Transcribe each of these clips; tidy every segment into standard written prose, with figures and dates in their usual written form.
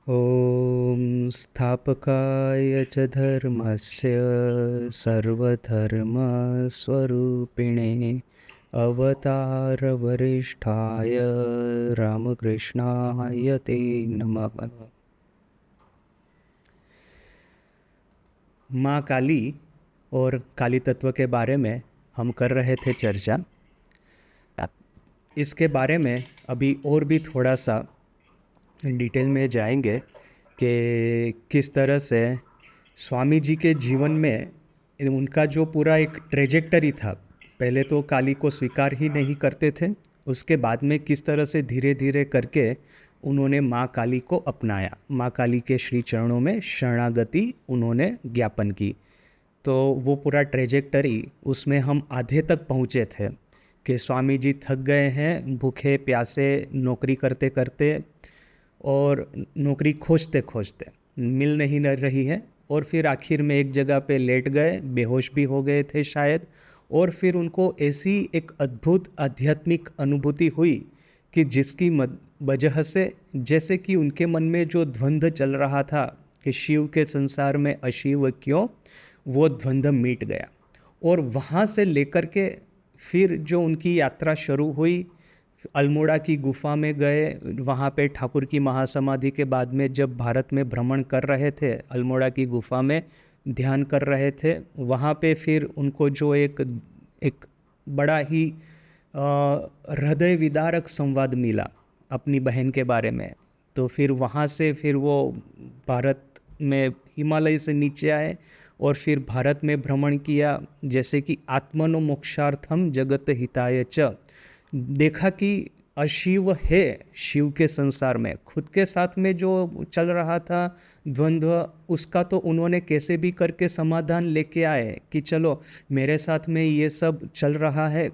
ॐ स्थापकाय च धर्मस्य सर्वधर्मस्वरूपिणे अवतारवरिष्ठाय रामकृष्णाय ते नमः। माँ काली और काली तत्व के बारे में हम कर रहे थे चर्चा। इसके बारे में अभी और भी थोड़ा सा डिटेल में जाएंगे कि किस तरह से स्वामी जी के जीवन में उनका जो पूरा एक ट्रेजेक्टरी था। पहले तो काली को स्वीकार ही नहीं करते थे, उसके बाद में किस तरह से धीरे धीरे करके उन्होंने माँ काली को अपनाया, माँ काली के श्री चरणों में शरणागति उन्होंने ज्ञापन की। तो वो पूरा ट्रेजेक्टरी उसमें हम आधे तक पहुँचे थे कि स्वामी जी थक गए हैं, भूखे प्यासे नौकरी करते करते और नौकरी खोजते खोजते मिल नहीं रही है, और फिर आखिर में एक जगह पे लेट गए, बेहोश भी हो गए थे शायद। और फिर उनको ऐसी एक अद्भुत आध्यात्मिक अनुभूति हुई कि जिसकी वजह से जैसे कि उनके मन में जो द्वंद्व चल रहा था कि शिव के संसार में अशिव क्यों, वो द्वंद्व मिट गया। और वहाँ से लेकर के फिर जो उनकी यात्रा शुरू हुई, अल्मोड़ा की गुफा में गए, वहाँ पे ठाकुर की महासमाधि के बाद में जब भारत में भ्रमण कर रहे थे, अल्मोड़ा की गुफा में ध्यान कर रहे थे, वहाँ पे फिर उनको जो एक एक बड़ा ही हृदय विदारक संवाद मिला अपनी बहन के बारे में। तो फिर वहाँ से फिर वो भारत में हिमालय से नीचे आए और फिर भारत में भ्रमण किया, जैसे कि आत्मनो मोक्षार्थम जगत हिताय च। देखा कि अशिव है शिव के संसार में, खुद के साथ में जो चल रहा था द्वंद्व, उसका तो उन्होंने कैसे भी करके समाधान लेके आए कि चलो मेरे साथ में ये सब चल रहा है,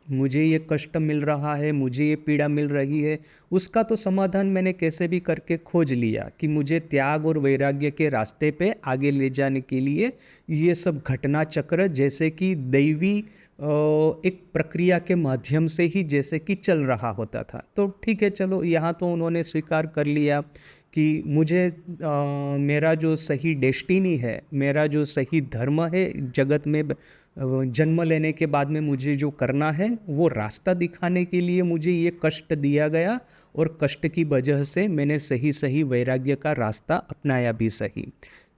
मुझे ये कष्ट मिल रहा है, मुझे ये पीड़ा मिल रही है, उसका तो समाधान मैंने कैसे भी करके खोज लिया कि मुझे त्याग और वैराग्य के रास्ते पे आगे ले जाने के लिए ये सब घटना चक्र जैसे कि दैवी एक प्रक्रिया के माध्यम से ही जैसे कि चल रहा होता था। तो ठीक है, चलो यहाँ तो उन्होंने स्वीकार कर लिया कि मुझे मेरा जो सही डेस्टिनी है, मेरा जो सही धर्म है जगत में जन्म लेने के बाद में मुझे जो करना है, वो रास्ता दिखाने के लिए मुझे ये कष्ट दिया गया और कष्ट की वजह से मैंने सही सही वैराग्य का रास्ता अपनाया भी सही।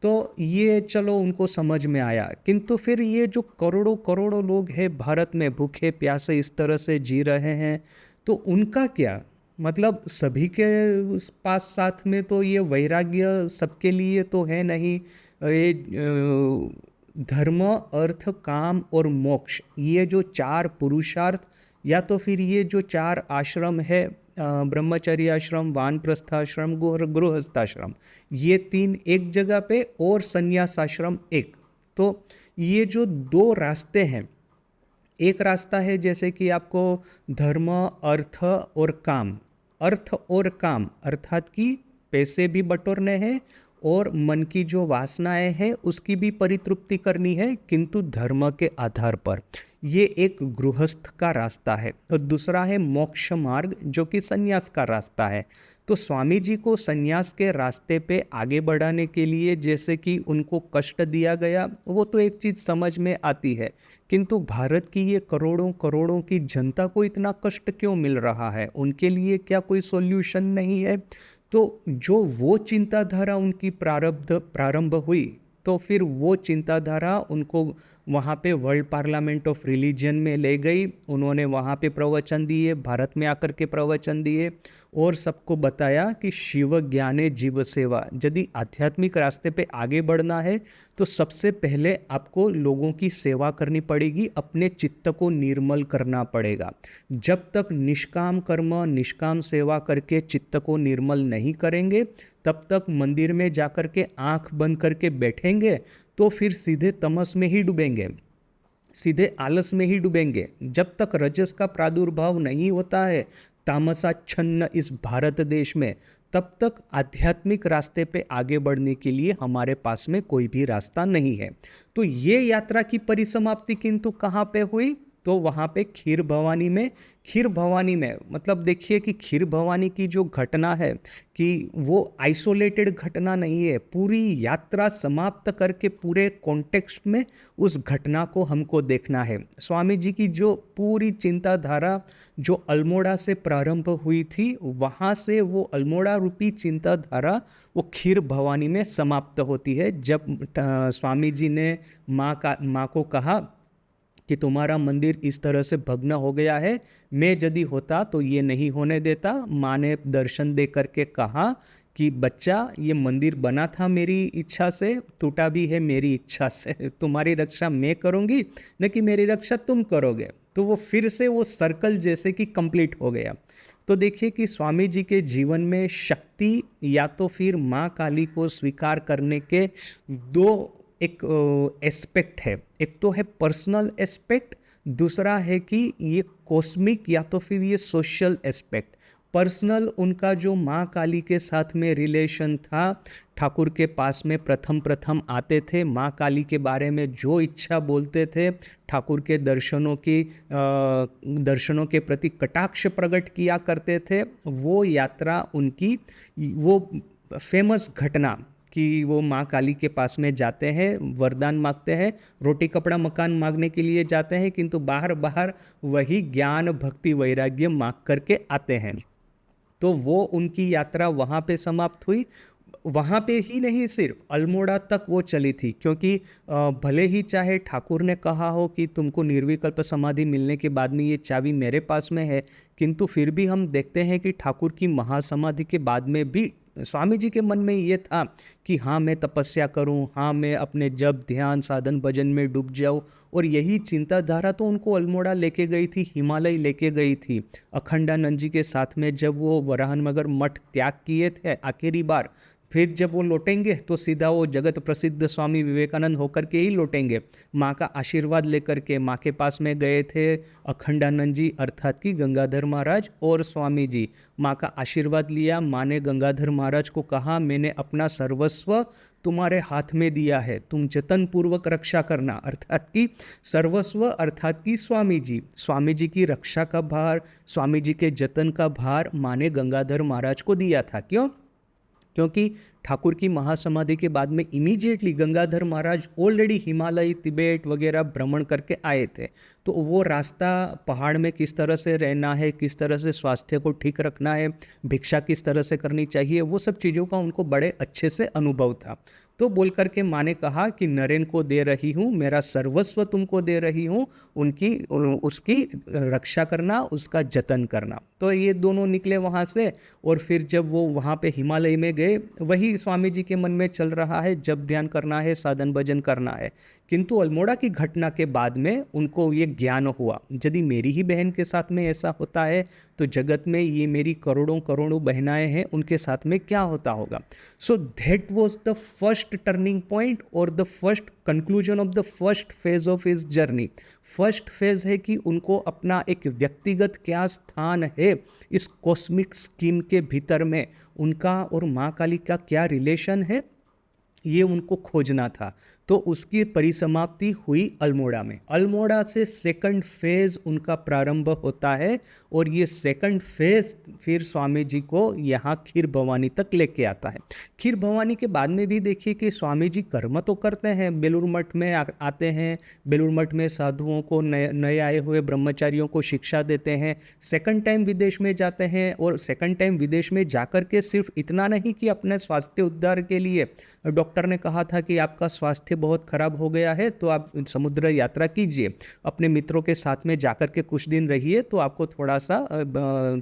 तो ये चलो उनको समझ में आया। किंतु फिर ये जो करोड़ों करोड़ों लोग हैं भारत में भूखे प्यासे इस तरह से जी रहे हैं, तो उनका क्या मतलब? सभी के उस पास साथ में तो ये वैराग्य सबके लिए तो है नहीं। ये धर्म अर्थ काम और मोक्ष, ये जो चार पुरुषार्थ या तो फिर ये जो चार आश्रम है, ब्रह्मचर्य आश्रम, वानप्रस्थाश्रम, गृहस्थाश्रम, ये तीन एक जगह पे और संन्यास आश्रम एक। तो ये जो दो रास्ते हैं, एक रास्ता है जैसे कि आपको धर्म अर्थ और काम, अर्थ और काम अर्थात कि पैसे भी बटोरने हैं और मन की जो वासनाएं हैं उसकी भी परितृप्ति करनी है, किंतु धर्म के आधार पर। ये एक गृहस्थ का रास्ता है। और दूसरा है मोक्ष मार्ग, जो कि संन्यास का रास्ता है। तो स्वामी जी को संन्यास के रास्ते पे आगे बढ़ाने के लिए जैसे कि उनको कष्ट दिया गया, वो तो एक चीज़ समझ में आती है, किंतु भारत की ये करोड़ों करोड़ों की जनता को इतना कष्ट क्यों मिल रहा है? उनके लिए क्या कोई सॉल्यूशन नहीं है? तो जो वो चिंताधारा उनकी प्रारंभ हुई, तो फिर वो चिंताधारा उनको वहाँ पे वर्ल्ड पार्लियामेंट ऑफ रिलीजन में ले गई। उन्होंने वहाँ पे प्रवचन दिए, भारत में आकर के प्रवचन दिए और सबको बताया कि शिव ज्ञाने जीव सेवा। यदि आध्यात्मिक रास्ते पे आगे बढ़ना है तो सबसे पहले आपको लोगों की सेवा करनी पड़ेगी, अपने चित्त को निर्मल करना पड़ेगा। जब तक निष्काम कर्म निष्काम सेवा करके चित्त को निर्मल नहीं करेंगे, तब तक मंदिर में जाकर के आंख बंद करके बैठेंगे तो फिर सीधे तमस में ही डूबेंगे, सीधे आलस में ही डूबेंगे। जब तक रजस का प्रादुर्भाव नहीं होता है तामसाच्छन्न इस भारत देश में, तब तक आध्यात्मिक रास्ते पे आगे बढ़ने के लिए हमारे पास में कोई भी रास्ता नहीं है। तो ये यात्रा की परिसमाप्ति किंतु कहाँ पे हुई? तो वहाँ पे खीर भवानी में मतलब देखिए कि खीर भवानी की जो घटना है कि वो आइसोलेटेड घटना नहीं है, पूरी यात्रा समाप्त करके पूरे कॉन्टेक्स्ट में उस घटना को हमको देखना है। स्वामी जी की जो पूरी चिंताधारा जो अल्मोड़ा से प्रारंभ हुई थी, वहाँ से वो अल्मोड़ा रूपी चिंताधारा वो खीर भवानी में समाप्त होती है, जब स्वामी जी ने माँ को कहा कि तुम्हारा मंदिर इस तरह से भग्न हो गया है, मैं यदि होता तो ये नहीं होने देता। माँ ने दर्शन दे करके कहा कि बच्चा, ये मंदिर बना था मेरी इच्छा से, टूटा भी है मेरी इच्छा से, तुम्हारी रक्षा मैं करूँगी न कि मेरी रक्षा तुम करोगे। तो वो फिर से वो सर्कल जैसे कि कंप्लीट हो गया। तो देखिए कि स्वामी जी के जीवन में शक्ति या तो फिर माँ काली को स्वीकार करने के दो एक एस्पेक्ट है। एक तो है पर्सनल एस्पेक्ट, दूसरा है कि ये कॉस्मिक या तो फिर ये सोशल एस्पेक्ट। पर्सनल उनका जो माँ काली के साथ में रिलेशन था, ठाकुर के पास में प्रथम आते थे, माँ काली के बारे में जो इच्छा बोलते थे, ठाकुर के दर्शनों के प्रति कटाक्ष प्रकट किया करते थे। वो यात्रा उनकी, वो फेमस घटना कि वो माँ काली के पास में जाते हैं, वरदान मांगते हैं, रोटी कपड़ा मकान मांगने के लिए जाते हैं, किंतु बाहर वही ज्ञान भक्ति वैराग्य मांग करके आते हैं। तो वो उनकी यात्रा वहाँ पे समाप्त हुई। वहाँ पे ही नहीं, सिर्फ अल्मोड़ा तक वो चली थी, क्योंकि भले ही चाहे ठाकुर ने कहा हो कि तुमको निर्विकल्प समाधि मिलने के बाद में ये चाबी मेरे पास में है, किंतु फिर भी हम देखते हैं कि ठाकुर की महासमाधि के बाद में भी स्वामी जी के मन में ये था कि हाँ मैं तपस्या करूँ, हाँ मैं अपने जप ध्यान साधन भजन में डूब जाऊँ। और यही चिंताधारा तो उनको अल्मोड़ा लेके गई थी, हिमालय लेके गई थी। अखंडानंद जी के साथ में जब वो वराहनगर मठ त्याग किए थे आखिरी बार, फिर जब वो लौटेंगे तो सीधा वो जगत प्रसिद्ध स्वामी विवेकानंद होकर के ही लौटेंगे। माँ का आशीर्वाद लेकर के माँ के पास में गए थे अखंडानंद जी, अर्थात कि गंगाधर महाराज और स्वामी जी। माँ का आशीर्वाद लिया। माँ ने गंगाधर महाराज को कहा, मैंने अपना सर्वस्व तुम्हारे हाथ में दिया है, तुम जतन पूर्वक रक्षा करना। अर्थात कि सर्वस्व अर्थात कि स्वामी जी की रक्षा का भार, स्वामी जी के जतन का भार माँ ने गंगाधर महाराज को दिया था। क्यों? क्योंकि ठाकुर की महासमाधि के बाद में इमीडिएटली गंगाधर महाराज ऑलरेडी हिमालय तिब्बत वगैरह भ्रमण करके आए थे। तो वो रास्ता पहाड़ में किस तरह से रहना है, किस तरह से स्वास्थ्य को ठीक रखना है, भिक्षा किस तरह से करनी चाहिए, वो सब चीज़ों का उनको बड़े अच्छे से अनुभव था। तो बोल करके माँ ने कहा कि नरेन को दे रही हूँ, मेरा सर्वस्व तुमको दे रही हूँ, उसकी रक्षा करना, उसका जतन करना। तो ये दोनों निकले वहाँ से। और फिर जब वो वहाँ पे हिमालय में गए, वही स्वामी जी के मन में चल रहा है, जब ध्यान करना है, साधन भजन करना है। किंतु अल्मोड़ा की घटना के बाद में उनको ये ज्ञान हुआ, यदि मेरी ही बहन के साथ में ऐसा होता है तो जगत में ये मेरी करोड़ों बहनाएं हैं, उनके साथ में क्या होता होगा। So that was the first turning point और the first conclusion of the first phase of his journey. First phase है कि उनको अपना एक व्यक्तिगत क्या स्थान है इस कॉस्मिक स्कीम के भीतर में, उनका और माँ काली का क्या रिलेशन है, ये उनको खोजना था। तो उसकी परिसमाप्ति हुई अल्मोड़ा में। अल्मोड़ा से सेकंड फेज उनका प्रारंभ होता है और ये सेकंड फेज फिर स्वामी जी को यहाँ खीर भवानी तक लेके आता है। खीर भवानी के बाद में भी देखिए कि स्वामी जी कर्म तो करते हैं, बेलूर मठ में आते हैं, बेलूर मठ में साधुओं को, नए आए हुए ब्रह्मचारियों को शिक्षा देते हैं। सेकंड टाइम विदेश में जाते हैं और सेकंड टाइम विदेश में जाकर के सिर्फ इतना नहीं कि अपने स्वास्थ्य उद्धार के लिए, डॉक्टर ने कहा था कि आपका स्वास्थ्य बहुत खराब हो गया है तो आप समुद्र यात्रा कीजिए, अपने मित्रों के साथ में जाकर के कुछ दिन रहिए तो आपको थोड़ा सा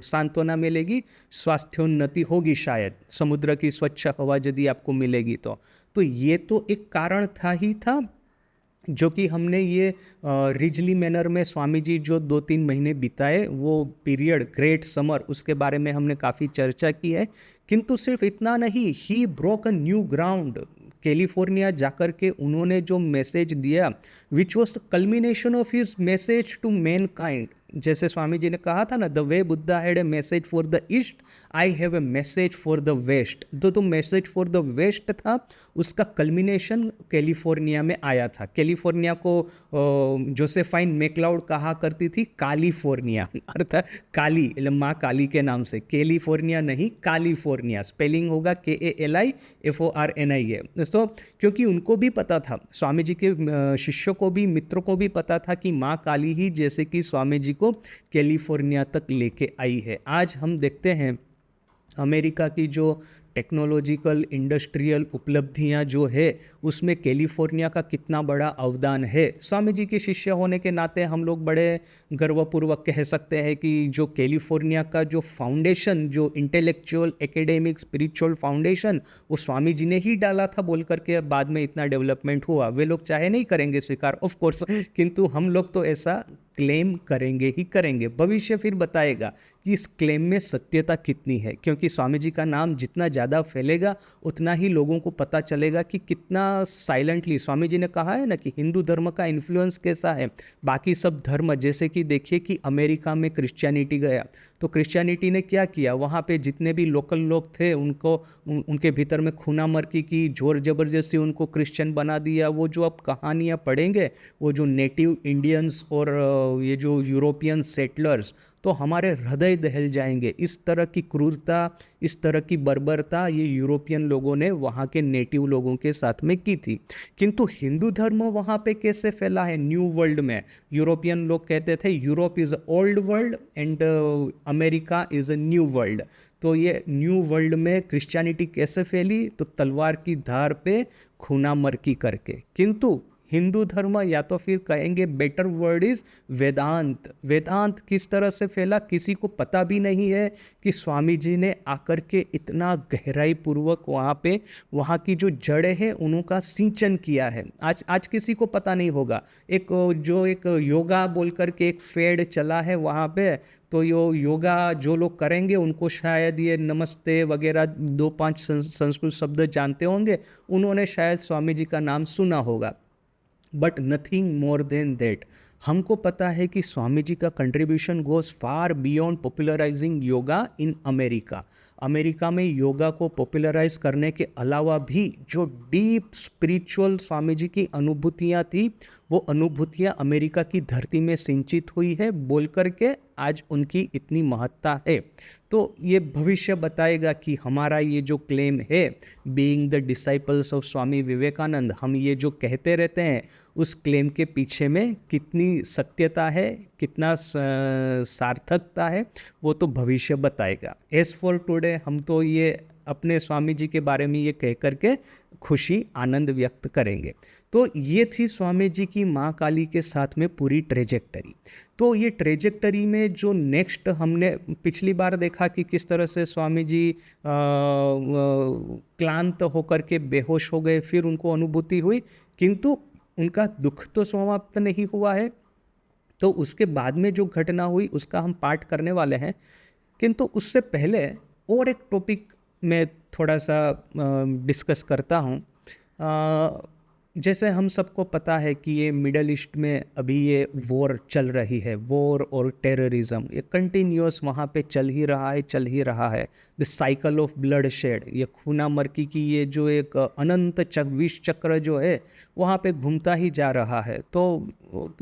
सांत्वना मिलेगी, स्वास्थ्योन्नति होगी, शायद समुद्र की स्वच्छ हवा यदि आपको मिलेगी तो ये तो एक कारण था ही था, जो कि हमने ये रिजली मैनर में स्वामी जी जो 2-3 महीने बिताए, वो पीरियड ग्रेट समर, उसके बारे में हमने काफ़ी चर्चा की है। किंतु सिर्फ इतना नहीं, ही broke a new ground. California जाकर के उन्होंने जो मैसेज दिया, which was the culmination of his message to mankind, जैसे स्वामी जी ने कहा था ना, the way Buddha had a message for the East, I have a message for the West. तो मैसेज फॉर द वेस्ट था, उसका कल्मिनेशन कैलिफोर्निया में आया था। कैलिफोर्निया को जोसेफाइन मैक्लाउड कहा करती थी कैलिफोर्निया, अर्थात काली, माँ काली के नाम से। कैलिफोर्निया नहीं, कैलिफोर्निया, स्पेलिंग होगा KALIFORNIA। दोस्तों, क्योंकि उनको भी पता था, स्वामी जी के शिष्यों को भी, मित्रों को भी पता था कि माँ काली ही जैसे कि स्वामी जी को कैलिफोर्निया तक लेके आई है। आज हम देखते हैं अमेरिका की जो टेक्नोलॉजिकल इंडस्ट्रियल उपलब्धियां जो है, उसमें कैलिफोर्निया का कितना बड़ा अवदान है। स्वामी जी के शिष्य होने के नाते हम लोग बड़े गर्वपूर्वक कह सकते हैं कि जो कैलिफोर्निया का जो फाउंडेशन, जो इंटेलेक्चुअल एकेडमिक स्पिरिचुअल फाउंडेशन, वो स्वामी जी ने ही डाला था बोल करके बाद में इतना डेवलपमेंट हुआ। वे लोग चाहे नहीं करेंगे स्वीकार, ऑफ कोर्स, किंतु हम लोग तो ऐसा क्लेम करेंगे ही करेंगे। भविष्य फिर बताएगा कि इस क्लेम में सत्यता कितनी है, क्योंकि स्वामी जी का नाम जितना ज़्यादा फैलेगा उतना ही लोगों को पता चलेगा कि कितना साइलेंटली, स्वामी जी ने कहा है ना कि हिंदू धर्म का इन्फ्लुएंस कैसा है बाकी सब धर्म। जैसे कि देखिए कि अमेरिका में क्रिश्चियनिटी गया, तो क्रिश्चियनिटी ने क्या किया, वहाँ पे जितने भी लोकल लोग थे उनको उनके भीतर में खूना मर्की की, जोर जबरदस्ती उनको क्रिश्चियन बना दिया। वो जो आप कहानियाँ पढ़ेंगे, वो जो नेटिव इंडियंस और ये जो यूरोपियन सेटलर्स, तो हमारे हृदय दहल जाएंगे। इस तरह की क्रूरता, इस तरह की बर्बरता ये यूरोपियन लोगों ने वहाँ के नेटिव लोगों के साथ में की थी। किंतु हिंदू धर्म वहाँ पे कैसे फैला है न्यू वर्ल्ड में? यूरोपियन लोग कहते थे Europe is old world and America is a new world. तो ये न्यू वर्ल्ड में क्रिश्चियनिटी कैसे फैली? तो तलवार की धार पे खूना मर्की करके। किंतु हिंदू धर्म, या तो फिर कहेंगे बेटर वर्ड इज वेदांत, वेदांत किस तरह से फैला किसी को पता भी नहीं है कि स्वामी जी ने आकर के इतना गहराई पूर्वक वहाँ पे वहाँ की जो जड़ें हैं उनका सिंचन किया है। आज किसी को पता नहीं होगा। एक योगा बोल करके एक फेड चला है वहाँ पे, तो योगा जो लोग करेंगे उनको शायद ये नमस्ते वगैरह 2-5 संस्कृत शब्द जानते होंगे, उन्होंने शायद स्वामी जी का नाम सुना होगा, but nothing more than that. हमको पता है कि स्वामी जी का contribution goes far beyond popularising yoga in America. America में योगा को पॉपुलराइज करने के अलावा भी जो डीप स्पिरिचुअल स्वामी जी की अनुभूतियाँ थी, वो अनुभूतियाँ अमेरिका की धरती में सिंचित हुई है बोल करके आज उनकी इतनी महत्ता है। तो ये भविष्य बताएगा कि हमारा ये जो क्लेम है, being the disciples of Swami Vivekananda, हम ये जो कहते रहते हैं, उस क्लेम के पीछे में कितनी सत्यता है, कितना सार्थकता है, वो तो भविष्य बताएगा। एज फॉर टुडे हम तो ये अपने स्वामी जी के बारे में ये कह करके खुशी आनंद व्यक्त करेंगे। तो ये थी स्वामी जी की माँ काली के साथ में पूरी ट्रेजेक्टरी। तो ये ट्रेजेक्टरी में जो नेक्स्ट हमने पिछली बार देखा कि किस तरह से स्वामी जी क्लांत होकर के बेहोश हो गए, फिर उनको अनुभूति हुई, किंतु उनका दुख तो समाप्त नहीं हुआ है। तो उसके बाद में जो घटना हुई उसका हम पाठ करने वाले हैं, किंतु उससे पहले और एक टॉपिक मैं थोड़ा सा डिस्कस करता हूँ। जैसे हम सबको पता है कि ये मिडल ईस्ट में अभी ये वॉर चल रही है, वॉर और टेररिज्म, ये कंटिन्यूअस वहाँ पे चल ही रहा है। The cycle of blood shed, ये खूना मर्की की ये जो एक अनंत विष चक्र जो है वहाँ पे घूमता ही जा रहा है। तो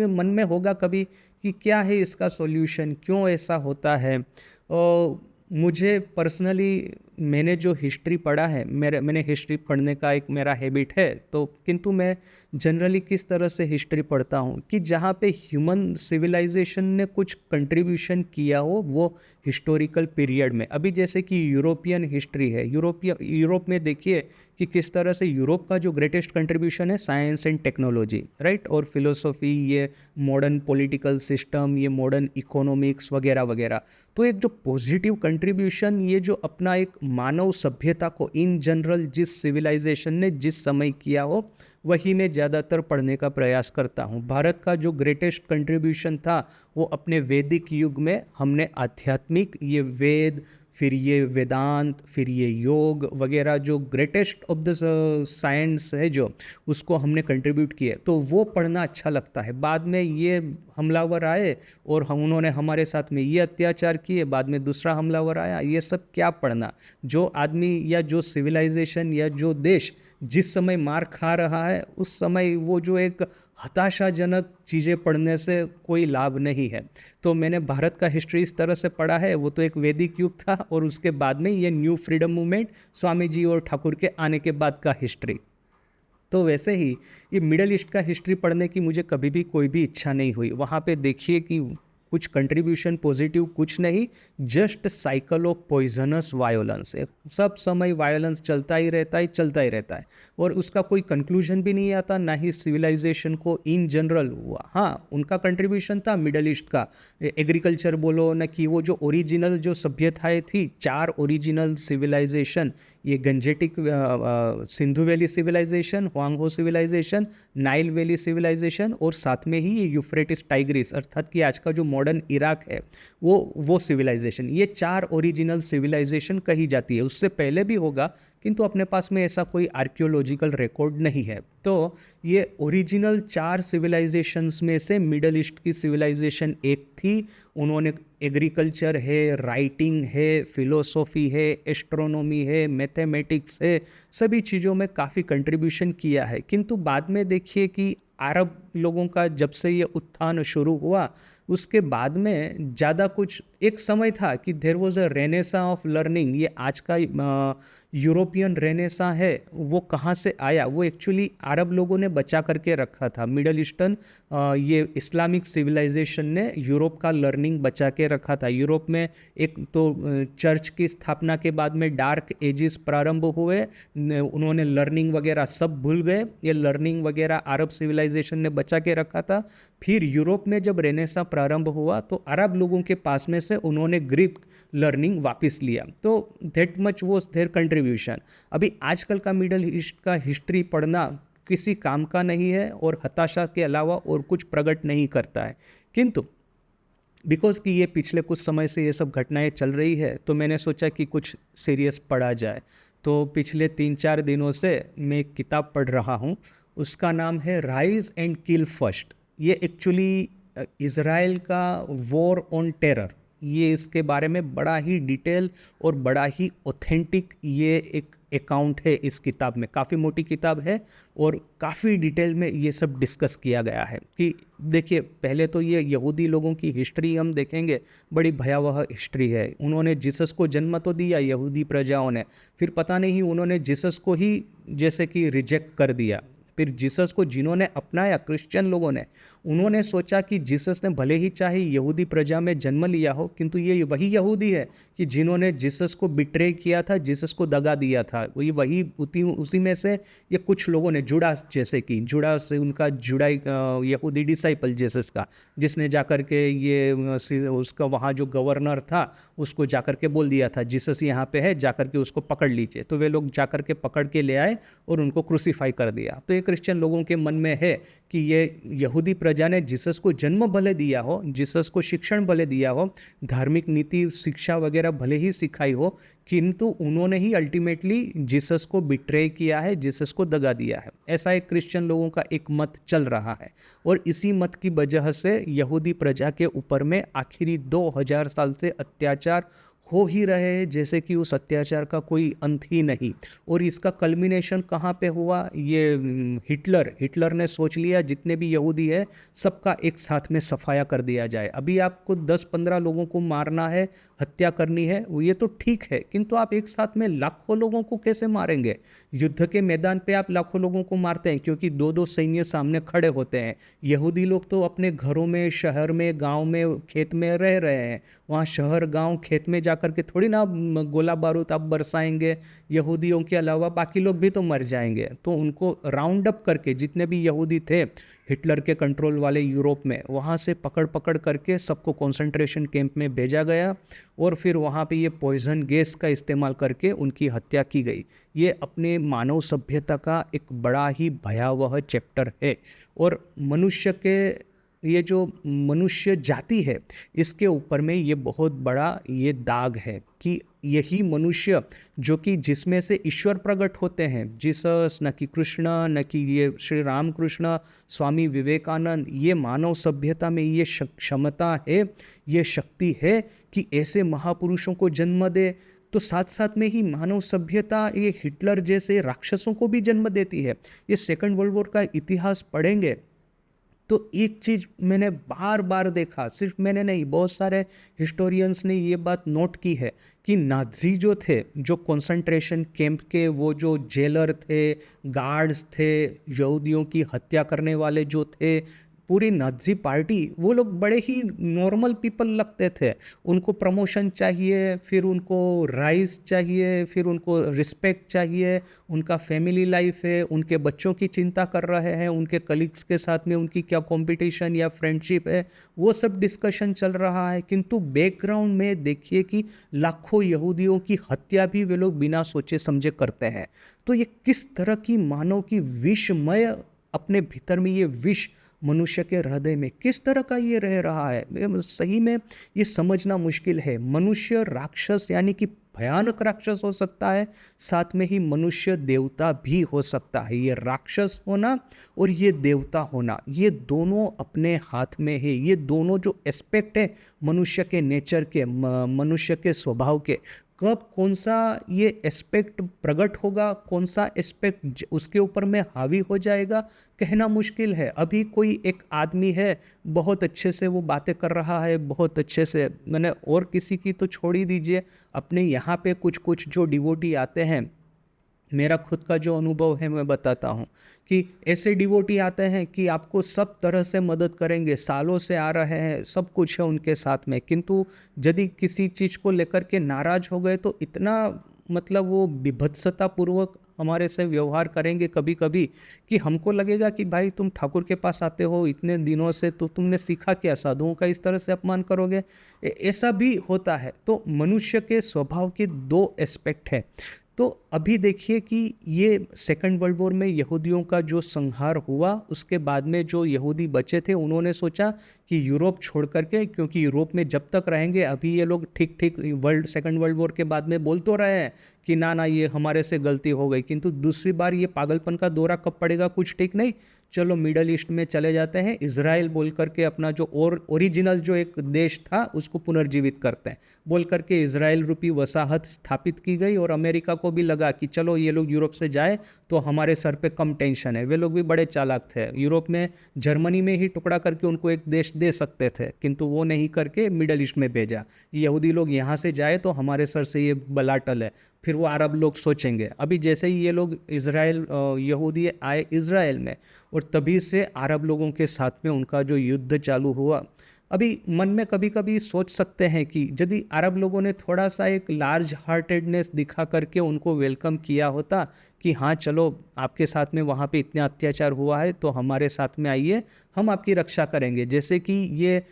मन में होगा कभी कि क्या है इसका सॉल्यूशन, क्यों ऐसा होता है? मुझे पर्सनली, मैंने जो हिस्ट्री पढ़ा है, मैंने हिस्ट्री पढ़ने का एक मेरा हैबिट है, तो किंतु मैं जनरली किस तरह से हिस्ट्री पढ़ता हूँ कि जहाँ पे ह्यूमन सिविलाइजेशन ने कुछ कंट्रीब्यूशन किया हो वो हिस्टोरिकल पीरियड में। अभी जैसे कि यूरोपियन हिस्ट्री है, यूरोप में देखिए कि किस तरह से यूरोप का जो ग्रेटेस्ट कंट्रीब्यूशन है साइंस एंड टेक्नोलॉजी, राइट, और फिलोसॉफी, ये मॉडर्न पॉलिटिकल सिस्टम, ये मॉडर्न इकोनॉमिक्स वगैरह वगैरह। तो एक जो पॉजिटिव कंट्रीब्यूशन, ये जो अपना एक मानव सभ्यता को इन जनरल जिस सिविलाइजेशन ने जिस समय किया हो वही मैं ज़्यादातर पढ़ने का प्रयास करता हूँ। भारत का जो ग्रेटेस्ट कंट्रीब्यूशन था वो अपने वैदिक युग में हमने आध्यात्मिक, ये वेद, फिर ये वेदांत, फिर ये योग वगैरह जो ग्रेटेस्ट ऑफ द साइंस है जो उसको हमने कंट्रीब्यूट किए, तो वो पढ़ना अच्छा लगता है। बाद में ये हमलावर आए और हम उन्होंने हमारे साथ में ये अत्याचार किए, बाद में दूसरा हमलावर आया, ये सब क्या पढ़ना। जो आदमी या जो सिविलाइजेशन या जो देश जिस समय मार खा रहा है उस समय वो जो एक हताशाजनक चीज़ें पढ़ने से कोई लाभ नहीं है। तो मैंने भारत का हिस्ट्री इस तरह से पढ़ा है, वो तो एक वैदिक युग था और उसके बाद में ये new freedom movement, Swami ji और ठाकुर के आने के बाद का हिस्ट्री। तो वैसे ही ये मिडल ईस्ट का हिस्ट्री पढ़ने की मुझे कभी भी कोई भी इच्छा नहीं हुई। वहाँ पे देखिए कि कुछ कंट्रीब्यूशन पॉजिटिव कुछ नहीं, just cycle of poisonous violence. सब समय वायोलेंस चलता ही रहता है, चलता ही रहता है, और उसका कोई कंक्लूजन भी नहीं आता, ना ही सिविलाइजेशन को इन जनरल हुआ। हाँ, उनका कंट्रीब्यूशन था मिडल ईस्ट का, एग्रीकल्चर बोलो न, कि वो जो ओरिजिनल जो सभ्यताएं थी, 4 ओरिजिनल सिविलाइजेशन, ये Gangetic Sindhu valley civilization, Huangho civilization, Nile valley civilization, और साथ में ही ये यूफ्रेटिस टाइग्रिस अर्थात कि आज का जो मॉडर्न इराक है वो सिविलाइजेशन, ये 4 ओरिजिनल सिविलाइजेशन कही जाती है। उससे पहले भी होगा किंतु अपने पास में ऐसा कोई आर्कियोलॉजिकल रिकॉर्ड नहीं है। तो ये ओरिजिनल 4 सिविलाइजेशंस में से मिडल ईस्ट की सिविलाइजेशन एक थी। उन्होंने एग्रीकल्चर है, राइटिंग है, फिलोसॉफी है, एस्ट्रोनॉमी है, मैथमेटिक्स है, सभी चीज़ों में काफ़ी कंट्रीब्यूशन किया है। किंतु बाद में देखिए कि अरब लोगों का जब से ये उत्थान शुरू हुआ उसके बाद में ज़्यादा कुछ, एक समय था कि there was a renaissance of learning. ये आज का यूरोपियन रेनेसा है वो कहाँ से आया, वो एक्चुअली अरब लोगों ने बचा करके रखा था। मिडल ईस्टर्न ये इस्लामिक सिविलाइजेशन ने यूरोप का लर्निंग बचा के रखा था। यूरोप में एक तो चर्च की स्थापना के बाद में डार्क एजिस प्रारंभ हुए, उन्होंने लर्निंग वगैरह सब भूल गए। ये लर्निंग वगैरह अरब सिविलाइजेशन ने बचा के रखा था। फिर यूरोप में जब रेनेसा प्रारंभ हुआ तो अरब लोगों के पास में से उन्होंने ग्रीक लर्निंग वापस लिया। तो that much was there contribution. अभी आजकल का मिडल ईस्ट का हिस्ट्री पढ़ना किसी काम का नहीं है और हताशा के अलावा और कुछ प्रकट नहीं करता है। किंतु बिकॉज कि ये पिछले कुछ समय से ये सब घटनाएं चल रही है तो मैंने सोचा कि कुछ सीरियस पढ़ा जाए। तो पिछले 3-4 दिनों से मैं एक किताब पढ़ रहा हूँ, उसका नाम है राइज एंड किल फर्स्ट। ये एक्चुअली इज़राइल का वॉर ऑन टेरर, ये इसके बारे में बड़ा ही डिटेल और बड़ा ही ऑथेंटिक ये एक अकाउंट है इस किताब में। काफ़ी मोटी किताब है और काफ़ी डिटेल में ये सब डिस्कस किया गया है। कि देखिए, पहले तो ये यहूदी लोगों की हिस्ट्री हम देखेंगे, बड़ी भयावह हिस्ट्री है। उन्होंने जीसस को जन्म तो दिया यहूदी प्रजाओं ने, फिर पता नहीं उन्होंने जीसस को ही जैसे कि रिजेक्ट कर दिया। फिर जीसस को जिन्होंने अपनाया क्रिश्चियन लोगों ने, उन्होंने सोचा कि जीसस ने भले ही चाहे यहूदी प्रजा में जन्म लिया हो किंतु ये वही यहूदी है कि जिन्होंने जीसस को बिट्रे किया था, जीसस को दगा दिया था। वही उसी में से ये कुछ लोगों ने, जुड़ास जैसे कि जुड़ास से उनका जुड़ाई यहूदी डिसाइपल जीसस का, जिसने जाकर के ये उसका वहाँ जो गवर्नर था उसको जाकर के बोल दिया था जीसस यहाँ पे है, जाकर के उसको पकड़ लीजिए। तो वे लोग जाकर के पकड़ के ले आए और उनको क्रूसीफाई कर दिया। तो ये क्रिश्चियन लोगों के मन में है कि ये यहूदी प्रजा ने जीसस को जन्म भले दिया हो, जीसस को शिक्षण भले दिया हो, धार्मिक नीति शिक्षा वगैरह भले ही सिखाई हो, किंतु उन्होंने ही अल्टीमेटली जीसस को बिट्रे किया है, जीसस को दगा दिया है। ऐसा एक क्रिश्चियन लोगों का एक मत चल रहा है और इसी मत की वजह से यहूदी प्रजा के ऊपर में आखिरी 2000 साल से अत्याचार हो ही रहे हैं, जैसे कि उस अत्याचार का कोई अंत ही नहीं। और इसका कल्मिनेशन कहाँ पे हुआ, ये हिटलर ने सोच लिया जितने भी यहूदी है सबका एक साथ में सफाया कर दिया जाए। अभी आपको 10-15 लोगों को मारना है, हत्या करनी है, ये तो ठीक है, किंतु आप एक साथ में लाखों लोगों को कैसे मारेंगे। युद्ध के मैदान पे आप लाखों लोगों को मारते हैं क्योंकि 2-2 सैन्य सामने खड़े होते हैं। यहूदी लोग तो अपने घरों में, शहर में, गांव में, खेत में रह रहे हैं। वहाँ शहर, गांव, खेत में जाकर के थोड़ी ना गोला बारूद आप बरसाएंगे। यहूदियों के अलावा बाकी लोग भी तो मर जाएंगे। तो उनको राउंड अप करके जितने भी यहूदी थे हिटलर के कंट्रोल वाले यूरोप में, वहाँ से पकड़ करके सबको कॉन्सेंट्रेशन कैंप में भेजा गया और फिर वहाँ पे ये पॉइजन गैस का इस्तेमाल करके उनकी हत्या की गई। ये अपने मानव सभ्यता का एक बड़ा ही भयावह चैप्टर है और मनुष्य के, ये जो मनुष्य जाति है इसके ऊपर में ये बहुत बड़ा ये दाग है कि यही मनुष्य जो कि जिसमें से ईश्वर प्रकट होते हैं, जीसस, न कि कृष्ण, न कि ये श्री राम कृष्ण, स्वामी विवेकानंद, ये मानव सभ्यता में ये क्षमता है, ये शक्ति है कि ऐसे महापुरुषों को जन्म दे, तो साथ साथ में ही मानव सभ्यता ये हिटलर जैसे राक्षसों को भी जन्म देती है। ये सेकंड वर्ल्ड वॉर का इतिहास पढ़ेंगे तो एक चीज़ मैंने बार बार देखा, सिर्फ मैंने नहीं, बहुत सारे हिस्टोरियंस ने ये बात नोट की है कि नाज़ी जो थे, जो कंसंट्रेशन कैंप के वो जो जेलर थे, गार्ड्स थे, यहूदियों की हत्या करने वाले जो थे, पूरी नाज़ी पार्टी, वो लोग बड़े ही नॉर्मल पीपल लगते थे। उनको प्रमोशन चाहिए, फिर उनको राइज चाहिए, फिर उनको रिस्पेक्ट चाहिए, उनका फैमिली लाइफ है, उनके बच्चों की चिंता कर रहे हैं, उनके कलीग्स के साथ में उनकी क्या कंपटीशन या फ्रेंडशिप है, वो सब डिस्कशन चल रहा है। किंतु बैकग्राउंड में देखिए कि लाखों यहूदियों की हत्या भी वे लोग बिना सोचे समझे करते हैं। तो ये किस तरह की मानव की विषमय, अपने भीतर में ये विष मनुष्य के हृदय में किस तरह का ये रह रहा है, सही में ये समझना मुश्किल है। मनुष्य राक्षस यानी कि भयानक राक्षस हो सकता है, साथ में ही मनुष्य देवता भी हो सकता है। ये राक्षस होना और ये देवता होना, ये दोनों अपने हाथ में है। ये दोनों जो एस्पेक्ट है मनुष्य के नेचर के, मनुष्य के स्वभाव के, कब कौन सा ये एस्पेक्ट प्रकट होगा, कौन सा एस्पेक्ट उसके ऊपर में हावी हो जाएगा, कहना मुश्किल है। अभी कोई एक आदमी है, बहुत अच्छे से वो बातें कर रहा है, बहुत अच्छे से, मैंने और किसी की तो छोड़ ही दीजिए, अपने यहाँ पे कुछ कुछ जो डिवोटी आते हैं, मेरा खुद का जो अनुभव है मैं बताता हूँ कि ऐसे डिवोटी आते हैं कि आपको सब तरह से मदद करेंगे, सालों से आ रहे हैं, सब कुछ है उनके साथ में, किंतु यदि किसी चीज़ को लेकर के नाराज हो गए तो इतना, मतलब वो विभत्सता पूर्वक हमारे से व्यवहार करेंगे कभी कभी कि हमको लगेगा कि भाई तुम ठाकुर के पास आते हो इतने दिनों से, तो तुमने सीखा क्या, साधुओं का इस तरह से अपमान करोगे। ऐसा भी होता है। तो मनुष्य के स्वभाव के दो एस्पेक्ट है। तो अभी देखिए कि ये सेकंड वर्ल्ड वॉर में यहूदियों का जो संहार हुआ, उसके बाद में जो यहूदी बचे थे उन्होंने सोचा कि यूरोप छोड़ करके, क्योंकि यूरोप में जब तक रहेंगे, अभी ये लोग ठीक ठीक सेकंड वर्ल्ड वॉर के बाद में बोल तो रहे हैं कि ना ना ये हमारे से गलती हो गई, किंतु दूसरी बार ये पागलपन का दौरा कब पड़ेगा कुछ ठीक नहीं, चलो मिडल ईस्ट में चले जाते हैं, इजराइल बोल करके अपना जो और ओरिजिनल जो एक देश था उसको पुनर्जीवित करते हैं बोल करके इजराइल रूपी वसाहत स्थापित की गई। और अमेरिका को भी लगा कि चलो ये लोग यूरोप से जाए तो हमारे सर पे कम टेंशन है। वे लोग भी बड़े चालाक थे, यूरोप में जर्मनी में ही टुकड़ा करके उनको एक देश दे सकते थे, किंतु वो नहीं करके मिडल ईस्ट में भेजा। यहूदी लोग यहाँ से जाए तो हमारे सर से ये बला टले, फिर वो अरब लोग सोचेंगे। अभी जैसे ही ये लोग इजराइल, यहूदी आए इजराइल में, और तभी से अरब लोगों के साथ में उनका जो युद्ध चालू हुआ। अभी मन में कभी कभी सोच सकते हैं कि यदि अरब लोगों ने थोड़ा सा एक लार्ज हार्टेडनेस दिखा करके उनको वेलकम किया होता कि हाँ चलो आपके साथ में वहाँ पे इतना अत्याचार हुआ है तो हमारे साथ में आइए, हम आपकी रक्षा करेंगे। जैसे कि ये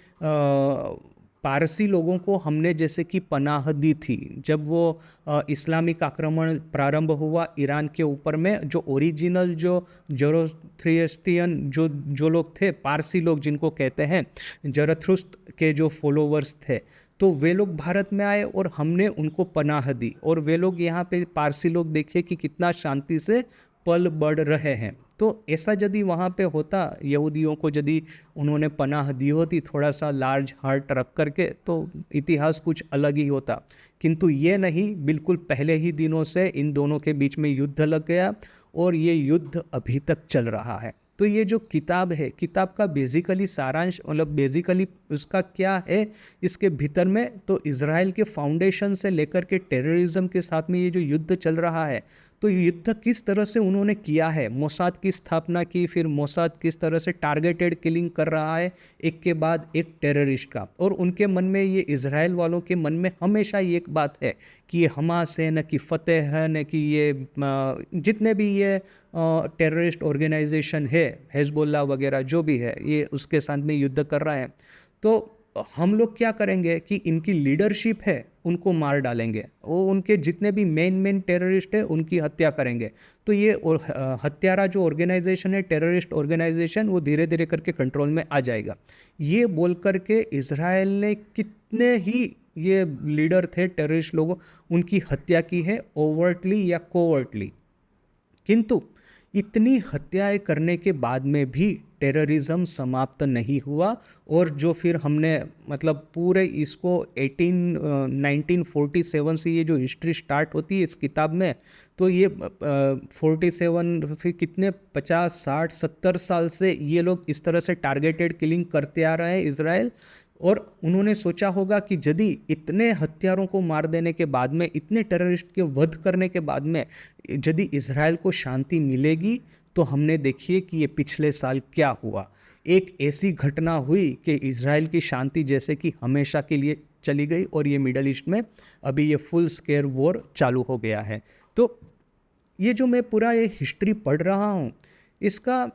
पारसी लोगों को हमने जैसे कि पनाह दी थी जब वो इस्लामिक आक्रमण प्रारंभ हुआ ईरान के ऊपर में। जो ओरिजिनल जो जोरोथ्रियस्टियन जो लोग थे, पारसी लोग जिनको कहते हैं, जरथुस्त्र के जो फॉलोवर्स थे, तो वे लोग भारत में आए और हमने उनको पनाह दी। और वे लोग यहाँ पे पारसी लोग देखिए कि कितना शांति से पल बढ़ रहे हैं। तो ऐसा यदि वहाँ पे होता, यहूदियों को यदि उन्होंने पनाह दी होती थोड़ा सा लार्ज हार्ट रख करके, तो इतिहास कुछ अलग ही होता। किंतु ये नहीं, बिल्कुल पहले ही दिनों से इन दोनों के बीच में युद्ध लग गया और ये युद्ध अभी तक चल रहा है। तो ये जो किताब है, किताब का बेसिकली सारांश, मतलब बेसिकली उसका क्या है इसके भीतर में, तो इज़राइल के फाउंडेशन से लेकर के टेररिज्म के साथ में ये जो युद्ध चल रहा है, तो युद्ध किस तरह से उन्होंने किया है, मोसाद की स्थापना की, फिर मोसाद किस तरह से टारगेटेड किलिंग कर रहा है एक के बाद एक टेररिस्ट का। और उनके मन में, ये इज़राइल वालों के मन में हमेशा ये एक बात है कि ये हमास है, न कि फतेह है, न कि ये जितने भी ये टेररिस्ट ऑर्गेनाइजेशन है, हिजबुल्लाह वगैरह जो भी है, ये उसके साथ में युद्ध कर रहा है। तो हम लोग क्या करेंगे कि इनकी लीडरशिप है उनको मार डालेंगे, वो उनके जितने भी मेन टेररिस्ट है उनकी हत्या करेंगे। तो ये हत्यारा जो ऑर्गेनाइजेशन है, टेररिस्ट ऑर्गेनाइजेशन, वो धीरे धीरे करके कंट्रोल में आ जाएगा। ये बोल करके इज़राइल ने कितने ही ये लीडर थे टेररिस्ट लोगों, उनकी हत्या की है ओवर्टली या कोवर्टली। किंतु इतनी हत्याएं करने के बाद में भी टेररिज्म समाप्त नहीं हुआ। और जो फिर हमने मतलब पूरे इसको 1947 से ये जो हिस्ट्री स्टार्ट होती है इस किताब में, तो ये 47 फिर कितने 50 60 70 साल से ये लोग इस तरह से टारगेटेड किलिंग करते आ रहे हैं इजराइल। और उन्होंने सोचा होगा कि यदि इतने हत्यारों को मार देने के बाद में, इतने टेररिस्ट के वध करने के बाद में यदि इजराइल को शांति मिलेगी, तो हमने देखिए कि ये पिछले साल क्या हुआ। एक ऐसी घटना हुई कि इजराइल की शांति जैसे कि हमेशा के लिए चली गई और ये मिडल ईस्ट में अभी ये फुल स्केल वॉर चालू हो गया है। तो ये जो मैं पूरा ये हिस्ट्री पढ़ रहा हूँ, इसका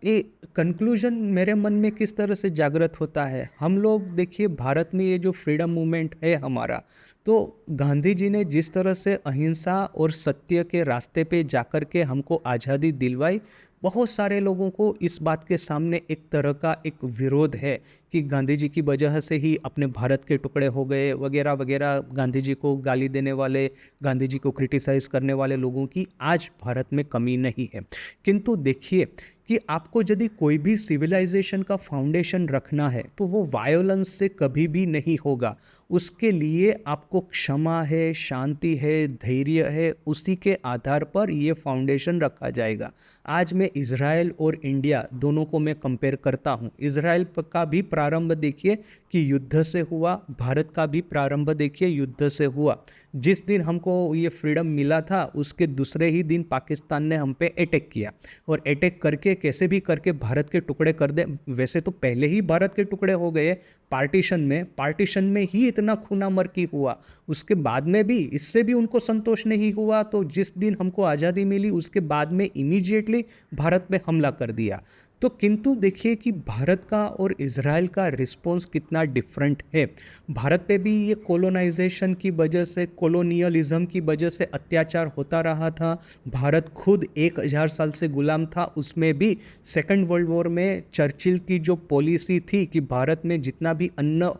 ये कंक्लूजन मेरे मन में किस तरह से जागृत होता है। हम लोग देखिए भारत में ये जो फ्रीडम मूवमेंट है हमारा, तो गांधी जी ने जिस तरह से अहिंसा और सत्य के रास्ते पे जाकर के हमको आज़ादी दिलवाई, बहुत सारे लोगों को इस बात के सामने एक तरह का एक विरोध है कि गांधी जी की वजह से ही अपने भारत के टुकड़े हो गए वगैरह वगैरह। गांधी जी को गाली देने वाले, गांधी जी को क्रिटिसाइज़ करने वाले लोगों की आज भारत में कमी नहीं है। किंतु देखिए कि आपको यदि कोई भी सिविलाइजेशन का फाउंडेशन रखना है तो वो वायोलेंस से कभी भी नहीं होगा। उसके लिए आपको क्षमा है, शांति है, धैर्य है, उसी के आधार पर ये फाउंडेशन रखा जाएगा। आज मैं इज़राइल और इंडिया दोनों को मैं कंपेयर करता हूँ। इज़राइल का भी प्रारंभ देखिए कि युद्ध से हुआ, भारत का भी प्रारंभ देखिए युद्ध से हुआ। जिस दिन हमको ये फ्रीडम मिला था उसके दूसरे ही दिन पाकिस्तान ने हम पे अटैक किया, और अटैक करके कैसे भी करके भारत के टुकड़े कर दे। वैसे तो पहले ही भारत के टुकड़े हो गए पार्टीशन में ही इतना खूना मरकी हुआ, उसके बाद में भी इससे भी उनको संतोष नहीं हुआ। तो जिस दिन हमको आज़ादी मिली उसके बाद में इमीडिएटली भारत पे हमला कर दिया। तो किंतु देखिए कि भारत का और इज़राइल का रिस्पॉन्स कितना डिफरेंट है। भारत पे भी ये कॉलोनाइजेशन की वजह से, कॉलोनियलिज्म की वजह से अत्याचार होता रहा था। भारत खुद 1000 साल से गुलाम था। उसमें भी सेकंड वर्ल्ड वॉर में चर्चिल की जो पॉलिसी थी कि भारत में जितना भी अन्न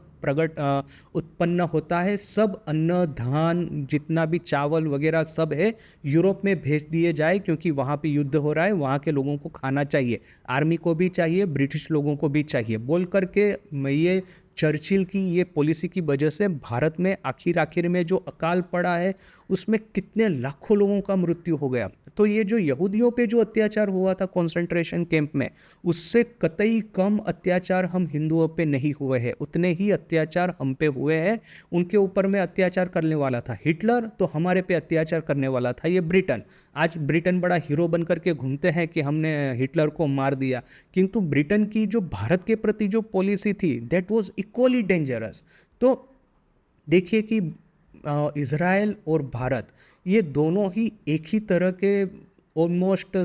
उत्पन्न होता है, सब अन्न, धान, जितना भी चावल वगैरह सब है, यूरोप में भेज दिए जाए, क्योंकि वहाँ पे युद्ध हो रहा है, वहाँ के लोगों को खाना चाहिए, आर्मी को भी चाहिए, ब्रिटिश लोगों को भी चाहिए, बोल करके ये चर्चिल की ये पॉलिसी की वजह से भारत में आखिर में जो अकाल पड़ा है उसमें कितने लाखों लोगों का मृत्यु हो गया। तो ये जो यहूदियों पे जो अत्याचार हुआ था कॉन्सेंट्रेशन कैंप में, उससे कतई कम अत्याचार हम हिंदुओं पे नहीं हुए हैं। उतने ही अत्याचार हम पे हुए हैं। उनके ऊपर में अत्याचार करने वाला था हिटलर, तो हमारे पे अत्याचार करने वाला था ये ब्रिटेन। आज ब्रिटेन बड़ा हीरो बन करके घूमते हैं कि हमने हिटलर को मार दिया, किंतु ब्रिटेन की जो भारत के प्रति जो पॉलिसी थी दैट वाज इक्वली डेंजरस। तो देखिए कि इज़राइल और भारत ये दोनों ही एक ही तरह के ऑलमोस्ट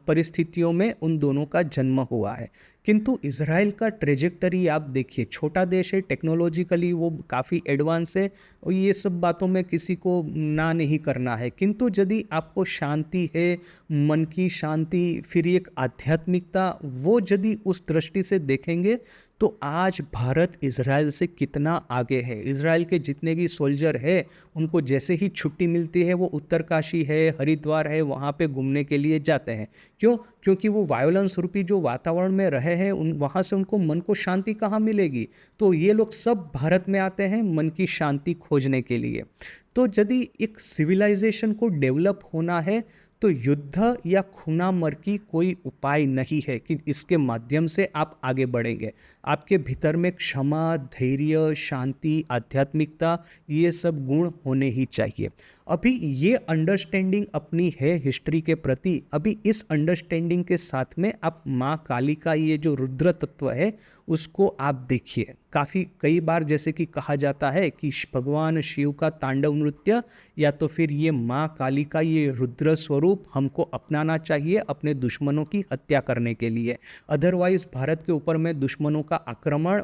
परिस्थितियों में उन दोनों का जन्म हुआ है। किंतु इज़राइल का ट्रेजेक्टरी आप देखिए, छोटा देश है, टेक्नोलॉजिकली वो काफ़ी एडवांस है, और ये सब बातों में किसी को ना नहीं करना है। किंतु यदि आपको शांति है, मन की शांति, फिर एक आध्यात्मिकता, वो यदि उस दृष्टि से देखेंगे तो आज भारत इज़राइल से कितना आगे है। इज़राइल के जितने भी सोल्जर है उनको जैसे ही छुट्टी मिलती है वो उत्तरकाशी है, हरिद्वार है, वहाँ पे घूमने के लिए जाते हैं। क्यों? क्योंकि वो वायोलेंस रूपी जो वातावरण में रहे हैं वहाँ से उनको मन को शांति कहाँ मिलेगी। तो ये लोग सब भारत में आते हैं मन की शांति खोजने के लिए। तो यदि एक सिविलाइजेशन को डेवलप होना है तो युद्ध या खूना मरकी कोई उपाय नहीं है कि इसके माध्यम से आप आगे बढ़ेंगे। आपके भीतर में क्षमा, धैर्य, शांति, आध्यात्मिकता, ये सब गुण होने ही चाहिए। अभी ये अंडरस्टैंडिंग अपनी है हिस्ट्री के प्रति। अभी इस अंडरस्टैंडिंग के साथ में आप माँ काली का ये जो रुद्र तत्व है उसको आप देखिए। कई बार जैसे कि कहा जाता है कि भगवान शिव का तांडव नृत्य या तो फिर ये माँ काली का ये रुद्र स्वरूप हमको अपनाना चाहिए अपने दुश्मनों की हत्या करने के लिए। अदरवाइज भारत के ऊपर में दुश्मनों का आक्रमण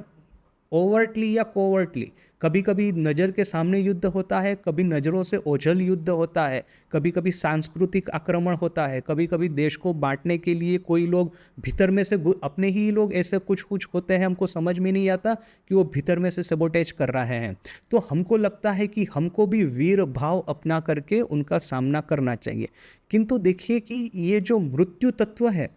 ओवर्टली या कोवर्टली। कभी कभी नज़र के सामने युद्ध होता है, कभी नज़रों से ओझल युद्ध होता है, कभी कभी सांस्कृतिक आक्रमण होता है, कभी कभी देश को बांटने के लिए कोई लोग भीतर में से अपने ही लोग ऐसे कुछ कुछ होते हैं, हमको समझ में नहीं आता कि वो भीतर में से सबोटेज कर रहे हैं। तो हमको लगता है कि हमको भी वीर भाव अपना करके उनका सामना करना चाहिए। किंतु देखिए कि ये जो मृत्यु तत्व है,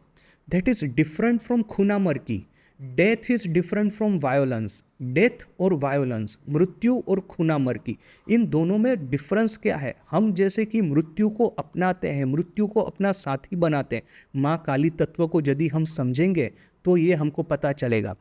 दैट इज डिफरेंट फ्रॉम खूना मरकी। Death is different from violence. Death और वायोलेंस, मृत्यु और खूना मरकी, इन दोनों में डिफरेंस क्या है? हम जैसे कि मृत्यु को अपनाते हैं, मृत्यु को अपना साथी बनाते हैं, माँ काली तत्व को यदि हम समझेंगे तो ये हमको पता चलेगा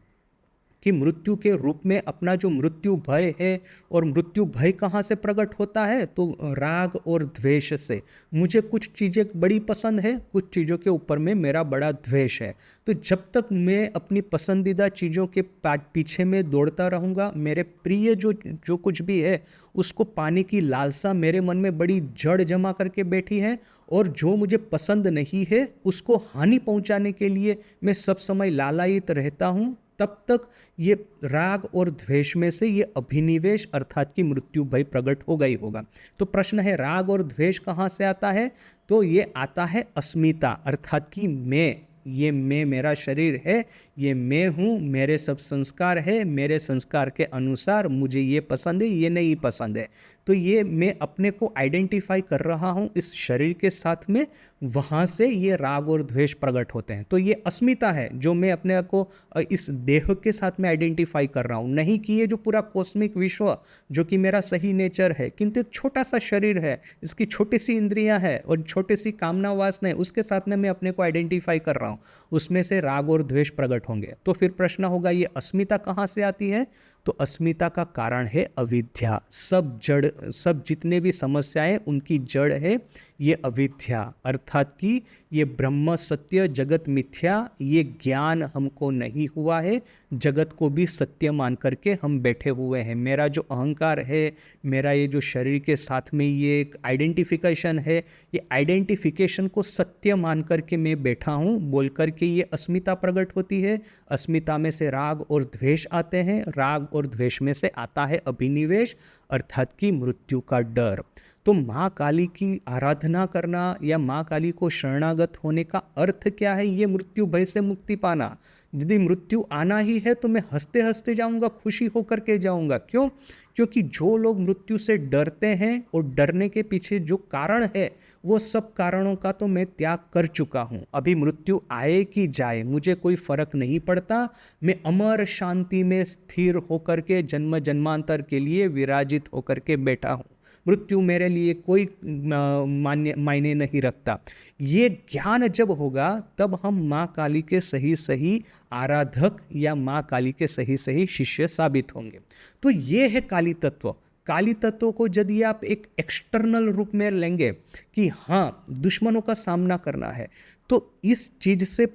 कि मृत्यु के रूप में अपना जो मृत्यु भय है, और मृत्यु भय कहाँ से प्रकट होता है? तो राग और द्वेष से। मुझे कुछ चीज़ें बड़ी पसंद है, कुछ चीज़ों के ऊपर में मेरा बड़ा द्वेष है। तो जब तक मैं अपनी पसंदीदा चीज़ों के पीछे में दौड़ता रहूँगा, मेरे प्रिय जो जो कुछ भी है उसको पाने की लालसा मेरे मन में बड़ी जड़ जमा करके बैठी है, और जो मुझे पसंद नहीं है उसको हानि पहुंचाने के लिए मैं सब समय लालायित रहता हूँ, तब तक ये राग और द्वेष में से ये अभिनिवेश अर्थात की मृत्यु भय प्रकट होगा ही होगा। तो प्रश्न है, राग और द्वेष कहाँ से आता है? तो ये आता है अस्मिता, अर्थात कि मैं, ये मैं, मेरा शरीर है, ये मैं हूँ, मेरे सब संस्कार है, मेरे संस्कार के अनुसार मुझे ये पसंद है, ये नहीं पसंद है। तो ये मैं अपने को आइडेंटिफाई कर रहा हूँ इस शरीर के साथ में, वहाँ से ये राग और द्वेष प्रकट होते हैं। तो ये अस्मिता है जो मैं अपने को इस देह के साथ में आइडेंटिफाई कर रहा हूँ, नहीं कि ये जो पूरा कॉस्मिक विश्व जो कि मेरा सही नेचर है, किंतु एक छोटा सा शरीर है, इसकी छोटी सी इंद्रियां हैं और छोटी सी कामना वासना है, उसके साथ में मैं अपने को आइडेंटिफाई कर रहा हूँ, उसमें से राग और द्वेष प्रकट होंगे। तो फिर प्रश्न होगा, ये अस्मिता कहाँ से आती है? तो अस्मिता का कारण है अविद्या। सब जड़, सब जितने भी समस्याएं उनकी जड़ है ये अविद्या, अर्थात कि ये ब्रह्म सत्य जगत मिथ्या, ये ज्ञान हमको नहीं हुआ है, जगत को भी सत्य मान करके हम बैठे हुए हैं। मेरा जो अहंकार है, मेरा ये जो शरीर के साथ में ये एक आइडेंटिफिकेशन है, ये आइडेंटिफिकेशन को सत्य मान करके मैं बैठा हूँ बोल करके ये अस्मिता प्रकट होती है। अस्मिता में से राग और द्वेष आते हैं, राग और द्वेष में से आता है अभिनिवेश, अर्थात कि मृत्यु का डर। तो माँ काली की आराधना करना या माँ काली को शरणागत होने का अर्थ क्या है? ये मृत्यु भय से मुक्ति पाना। यदि मृत्यु आना ही है तो मैं हंसते हंसते जाऊंगा, खुशी होकर के जाऊंगा। क्यों? क्योंकि जो लोग मृत्यु से डरते हैं और डरने के पीछे जो कारण है, वो सब कारणों का तो मैं त्याग कर चुका हूँ। अभी मृत्यु आए कि जाए मुझे कोई फर्क नहीं पड़ता, मैं अमर शांति में स्थिर होकर के जन्म जन्मांतर के लिए विराजित होकर के बैठा हूँ। मृत्यु मेरे लिए कोई मायने नहीं रखता। ये ज्ञान जब होगा तब हम माँ काली के सही सही आराधक या माँ काली के सही सही शिष्य साबित होंगे। तो ये है काली तत्व। काली तत्व को यदि आप एक एक्सटर्नल रूप में लेंगे कि हाँ दुश्मनों का सामना करना है, तो इस चीज से,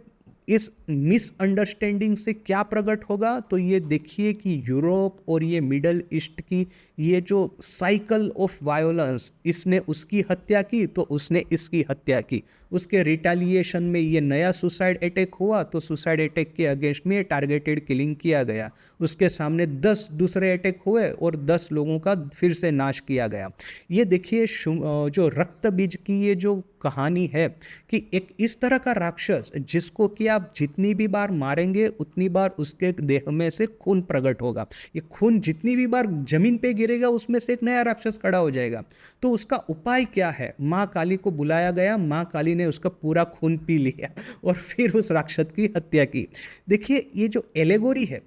इस मिसअंडरस्टैंडिंग से क्या प्रकट होगा? तो ये देखिए कि यूरोप और ये मिडल ईस्ट की ये जो साइकिल ऑफ वायोलेंस, इसने उसकी हत्या की तो उसने इसकी हत्या की, उसके रिटेलिएशन में ये नया सुसाइड अटैक हुआ तो सुसाइड अटैक के अगेंस्ट में टारगेटेड किलिंग किया गया, उसके सामने 10 दूसरे अटैक हुए और 10 लोगों का फिर से नाश किया गया। ये देखिए जो रक्त बीज की ये जो कहानी है कि एक इस तरह का राक्षस जिसको कि आप जितनी भी बार मारेंगे उतनी बार उसके देह में से खून प्रकट होगा। ये खून जितनी भी बार जमीन पे गिरेगा उसमें से एक नया राक्षस खड़ा हो जाएगा। तो उसका उपाय क्या है? माँ काली को बुलाया गया, माँ काली ने उसका पूरा खून पी लिया और फिर उस राक्षस की हत्या की। देखिए ये जो एलेगोरी है,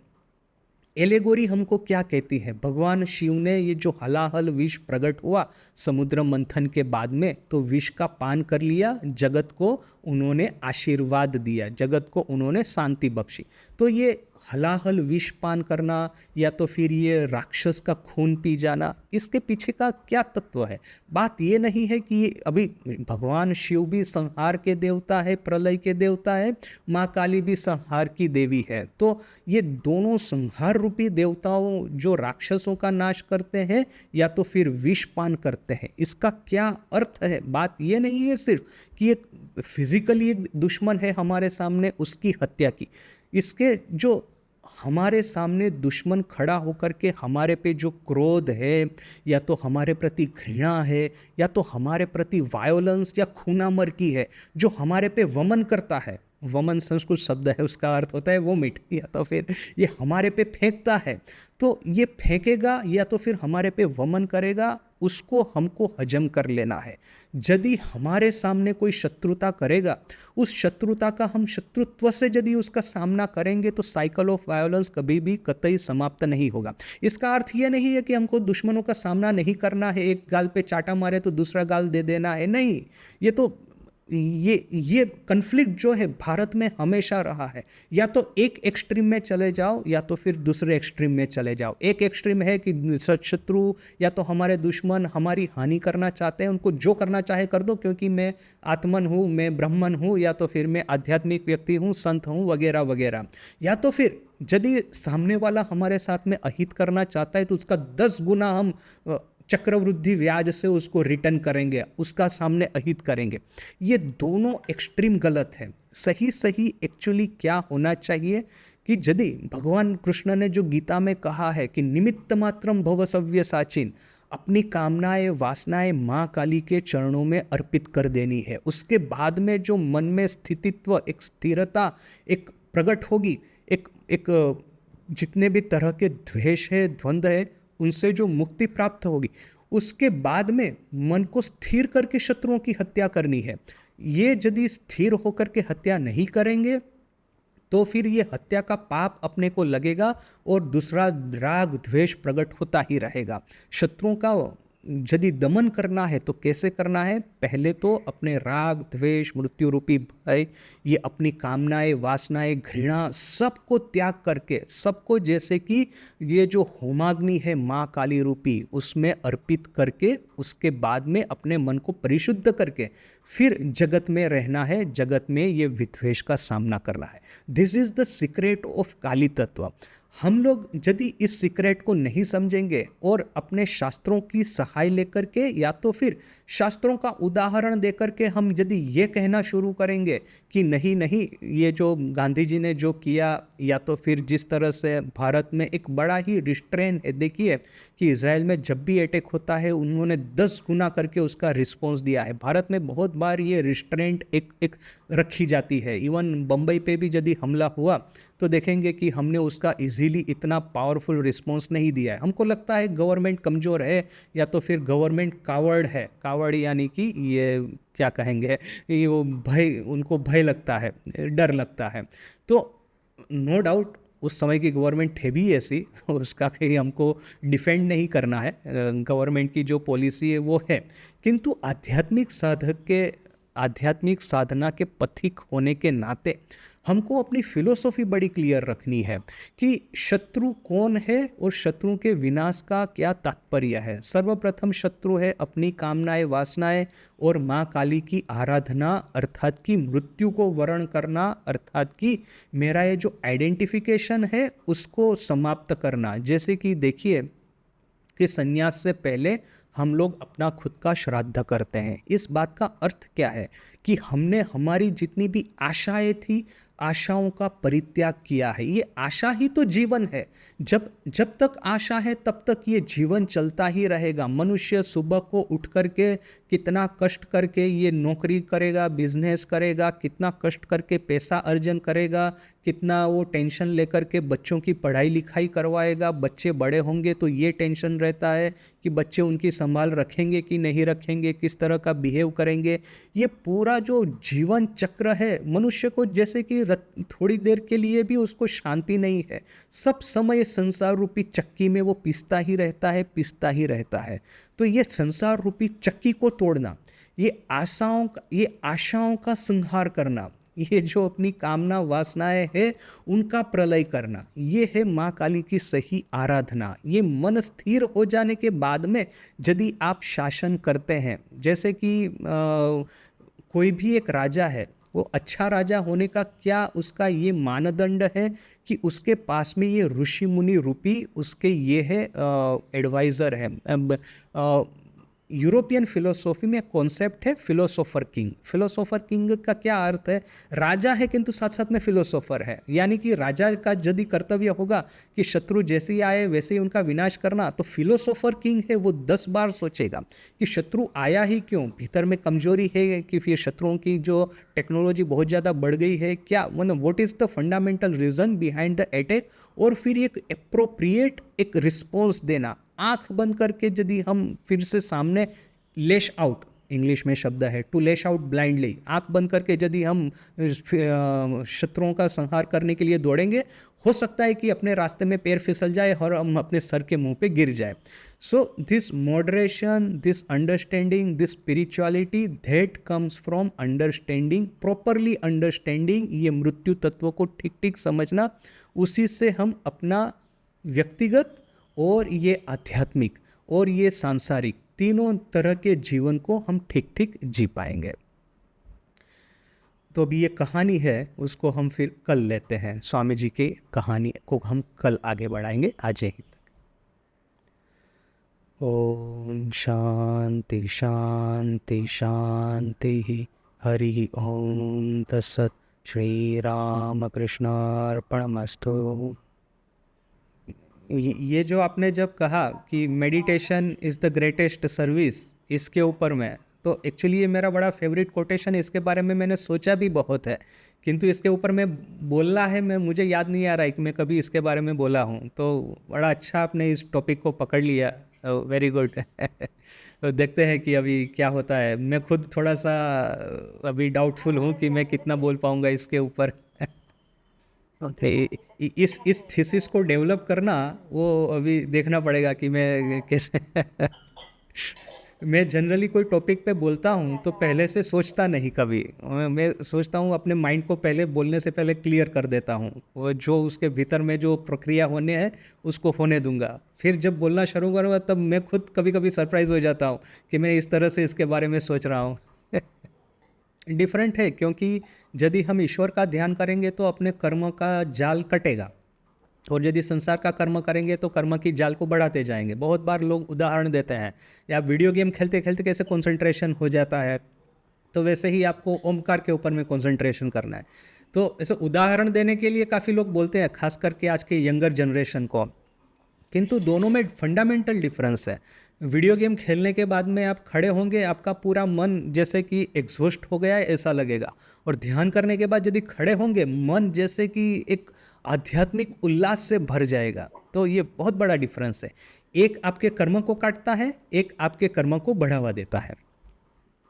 एलेगोरी हमको क्या कहती है? भगवान शिव ने ये जो हलाहल विष प्रकट हुआ समुद्र मंथन के बाद में, तो विष का पान कर लिया, जगत को उन्होंने आशीर्वाद दिया, जगत को उन्होंने शांति बख्शी। तो ये हलाहल विष पान करना या तो फिर ये राक्षस का खून पी जाना, इसके पीछे का क्या तत्व है? बात ये नहीं है कि अभी भगवान शिव भी संहार के देवता है, प्रलय के देवता है, माँ काली भी संहार की देवी है। तो ये दोनों संहार रूपी देवताओं जो राक्षसों का नाश करते हैं या तो फिर विष पान करते हैं, इसका क्या अर्थ है? बात ये नहीं है सिर्फ कि एक फिजिकली एक दुश्मन है हमारे सामने उसकी हत्या की, इसके जो हमारे सामने दुश्मन खड़ा होकर के हमारे पे जो क्रोध है, या तो हमारे प्रति घृणा है, या तो हमारे प्रति वायोलेंस या खूनामर की है, जो हमारे पे वमन करता है, वमन संस्कृत शब्द है, उसका अर्थ होता है वोमिट, या तो फिर ये हमारे पे फेंकता है, तो ये फेंकेगा या तो फिर हमारे पे वमन करेगा, उसको हमको हजम कर लेना है। यदि हमारे सामने कोई शत्रुता करेगा, उस शत्रुता का हम शत्रुत्व से यदि उसका सामना करेंगे, तो साइकिल ऑफ वायोलेंस कभी भी कतई समाप्त नहीं होगा। इसका अर्थ ये नहीं है कि हमको दुश्मनों का सामना नहीं करना है, एक गाल पे चाटा मारे तो दूसरा गाल दे देना है, नहीं। ये तो ये कन्फ्लिक्ट जो है भारत में हमेशा रहा है, या तो एक एक्सट्रीम में चले जाओ या तो फिर दूसरे एक्सट्रीम में चले जाओ। एक एक्सट्रीम है कि शत्रु या तो हमारे दुश्मन हमारी हानि करना चाहते हैं, उनको जो करना चाहे कर दो, क्योंकि मैं आत्मन हूँ, मैं ब्राह्मण हूँ, या तो फिर मैं आध्यात्मिक व्यक्ति हूँ, संत हूँ, वगैरह वगैरह। या तो फिर यदि सामने वाला हमारे साथ में अहित करना चाहता है, तो उसका 10 गुना हम चक्रवृद्धि ब्याज से उसको रिटर्न करेंगे, उसका सामने अहित करेंगे। ये दोनों एक्सट्रीम गलत है। सही सही एक्चुअली क्या होना चाहिए कि यदि भगवान कृष्ण ने जो गीता में कहा है कि निमित्त मात्रम भव सव्य साचिन, अपनी कामनाएं वासनाएं माँ काली के चरणों में अर्पित कर देनी है। उसके बाद में जो मन में स्थितित्व, एक स्थिरता एक प्रकट होगी, एक जितने भी तरह के द्वेष है, द्वंद्व है, उनसे जो मुक्ति प्राप्त होगी, उसके बाद में मन को स्थिर करके शत्रुओं की हत्या करनी है। ये यदि स्थिर होकर के हत्या नहीं करेंगे, तो फिर ये हत्या का पाप अपने को लगेगा और दूसरा राग द्वेष प्रकट होता ही रहेगा। शत्रुओं का यदि दमन करना है तो कैसे करना है? पहले तो अपने राग द्वेष मृत्यु रूपी भय, ये अपनी कामनाएं वासनाएं घृणा सबको त्याग करके, सबको जैसे कि ये जो होमाग्नि है माँ काली रूपी, उसमें अर्पित करके, उसके बाद में अपने मन को परिशुद्ध करके फिर जगत में रहना है, जगत में ये विद्वेष का सामना करना है। This is the secret of Kali तत्व। हम लोग यदि इस सीक्रेट को नहीं समझेंगे और अपने शास्त्रों की सहाय लेकर के या तो फिर शास्त्रों का उदाहरण देकर के हम यदि ये कहना शुरू करेंगे कि नहीं नहीं, ये जो गांधी जी ने जो किया, या तो फिर जिस तरह से भारत में एक बड़ा ही रिस्ट्रेन है, देखिए कि इजराइल में जब भी अटैक होता है उन्होंने 10 गुना करके उसका रिस्पॉन्स दिया है। भारत में बहुत बार ये रिस्ट्रेंट एक रखी जाती है। इवन बम्बई पे भी यदि हमला हुआ तो देखेंगे कि हमने उसका इजीली इतना पावरफुल रिस्पॉन्स नहीं दिया है। हमको लगता है गवर्नमेंट कमज़ोर है या तो फिर गवर्नमेंट कावर्ड है। कावर्ड यानी कि ये क्या कहेंगे, ये वो भय, उनको भय लगता है, डर लगता है। तो नो डाउट उस समय की गवर्नमेंट है भी ऐसी, उसका कहीं हमको डिफेंड नहीं करना है, गवर्नमेंट की जो पॉलिसी है वो है। किंतु आध्यात्मिक साधना के पथिक होने के नाते हमको अपनी फिलोसॉफी बड़ी क्लियर रखनी है कि शत्रु कौन है और शत्रु के विनाश का क्या तात्पर्य है। सर्वप्रथम शत्रु है अपनी कामनाएं वासनाएं और माँ काली की आराधना, अर्थात कि मृत्यु को वर्ण करना, अर्थात कि मेरा ये जो आइडेंटिफिकेशन है उसको समाप्त करना। जैसे कि देखिए कि संन्यास से पहले हम लोग अपना खुद का श्राद्ध करते हैं। इस बात का अर्थ क्या है कि हमने हमारी जितनी भी आशाएं थी, आशाओं का परित्याग किया है। ये आशा ही तो जीवन है। जब तक आशा है तब तक ये जीवन चलता ही रहेगा। मनुष्य सुबह को उठ करके कितना कष्ट करके ये नौकरी करेगा, बिजनेस करेगा, कितना कष्ट करके पैसा अर्जन करेगा, कितना वो टेंशन लेकर के बच्चों की पढ़ाई लिखाई करवाएगा। बच्चे बड़े होंगे तो ये टेंशन रहता है कि बच्चे उनकी संभाल रखेंगे कि नहीं रखेंगे, किस तरह का बिहेव करेंगे। ये पूरा जो जीवन चक्र है मनुष्य को, जैसे कि थोड़ी देर के लिए भी उसको शांति नहीं है। सब समय संसार रूपी चक्की में वो पिसता ही रहता है, पिसता ही रहता है। तो ये संसार रूपी चक्की को तोड़ना, ये आशाओं का संहार करना, ये जो अपनी कामना वासनाएं है उनका प्रलय करना, ये है माँ काली की सही आराधना। ये मन स्थिर हो जाने के बाद में यदि आप शासन करते हैं, जैसे कि कोई भी एक राजा है, वो अच्छा राजा होने का क्या उसका ये मानदंड है कि उसके पास में ये ऋषि मुनि रूपी उसके ये है एडवाइज़र है, यूरोपियन फिलोसॉफी में कॉन्सेप्ट है फिलोसोफर किंग। फिलोसोफर किंग का क्या अर्थ है? राजा है किंतु साथ साथ में फिलोसोफर है, यानी कि राजा का यदि कर्तव्य होगा कि शत्रु जैसे ही आए वैसे ही उनका विनाश करना, तो फिलोसोफर किंग है वो 10 बार सोचेगा कि शत्रु आया ही क्यों, भीतर में कमजोरी है कि फिर शत्रुओं की जो टेक्नोलॉजी बहुत ज़्यादा बढ़ गई है क्या, मतलब what is the fundamental reason behind the attack, और फिर एक अप्रोप्रिएट एक रिस्पॉन्स देना। आंख बंद करके यदि हम फिर से सामने लैश आउट, इंग्लिश में शब्द है टू लैश आउट ब्लाइंडली, आंख बंद करके यदि हम शत्रुओं का संहार करने के लिए दौड़ेंगे, हो सकता है कि अपने रास्ते में पैर फिसल जाए और हम अपने सर के मुंह पे गिर जाए। So this moderation, this understanding, this spirituality that comes from understanding, properly understanding, ये मृत्यु तत्व को ठीक ठीक समझना, उसी से हम अपना व्यक्तिगत और ये आध्यात्मिक और ये सांसारिक तीनों तरह के जीवन को हम ठीक ठीक जी पाएंगे। तो अभी ये कहानी है उसको हम फिर कल लेते हैं, स्वामी जी की कहानी को हम कल आगे बढ़ाएंगे। आज ही तक ओम शांति शांति शांति। हरि ओम तत्सत। श्री राम कृष्णार्पणमस्तु। ये जो आपने जब कहा कि meditation is the greatest service, इसके ऊपर में, तो एक्चुअली ये मेरा बड़ा फेवरेट कोटेशन है। इसके बारे में मैंने सोचा भी बहुत है, किंतु इसके ऊपर में बोलना है, मुझे याद नहीं आ रहा है कि मैं कभी इसके बारे में बोला हूँ। तो बड़ा अच्छा आपने इस टॉपिक को पकड़ लिया, वेरी गुड। तो देखते हैं कि अभी क्या होता है। मैं खुद थोड़ा सा अभी डाउटफुल हूँ कि मैं कितना बोल पाऊँगा इसके ऊपर। इस थीसिस को डेवलप करना वो अभी देखना पड़ेगा कि मैं कैसे। मैं जनरली कोई टॉपिक पे बोलता हूँ तो पहले से सोचता नहीं कभी, मैं सोचता हूँ अपने माइंड को पहले बोलने से पहले क्लियर कर देता हूँ, वो जो उसके भीतर में जो प्रक्रिया होने है उसको होने दूंगा। फिर जब बोलना शुरू करूँगा तब मैं खुद कभी कभी सरप्राइज हो जाता हूँ कि मैं इस तरह से इसके बारे में सोच रहा हूँ। डिफरेंट है, क्योंकि यदि हम ईश्वर का ध्यान करेंगे तो अपने कर्म का जाल कटेगा, और यदि संसार का कर्म करेंगे तो कर्म की जाल को बढ़ाते जाएंगे। बहुत बार लोग उदाहरण देते हैं, या वीडियो गेम खेलते खेलते कैसे कंसंट्रेशन हो जाता है, तो वैसे ही आपको ओमकार के ऊपर में कंसंट्रेशन करना है। तो ऐसे उदाहरण देने के लिए काफ़ी लोग बोलते हैं, खास करके आज के यंगर जनरेशन को, किंतु दोनों में फंडामेंटल डिफरेंस है। वीडियो गेम खेलने के बाद में आप खड़े होंगे, आपका पूरा मन जैसे कि एग्जॉस्ट हो गया है ऐसा लगेगा, और ध्यान करने के बाद यदि खड़े होंगे, मन जैसे कि एक आध्यात्मिक उल्लास से भर जाएगा। तो ये बहुत बड़ा डिफरेंस है। एक आपके कर्म को काटता है, एक आपके कर्म को बढ़ावा देता है।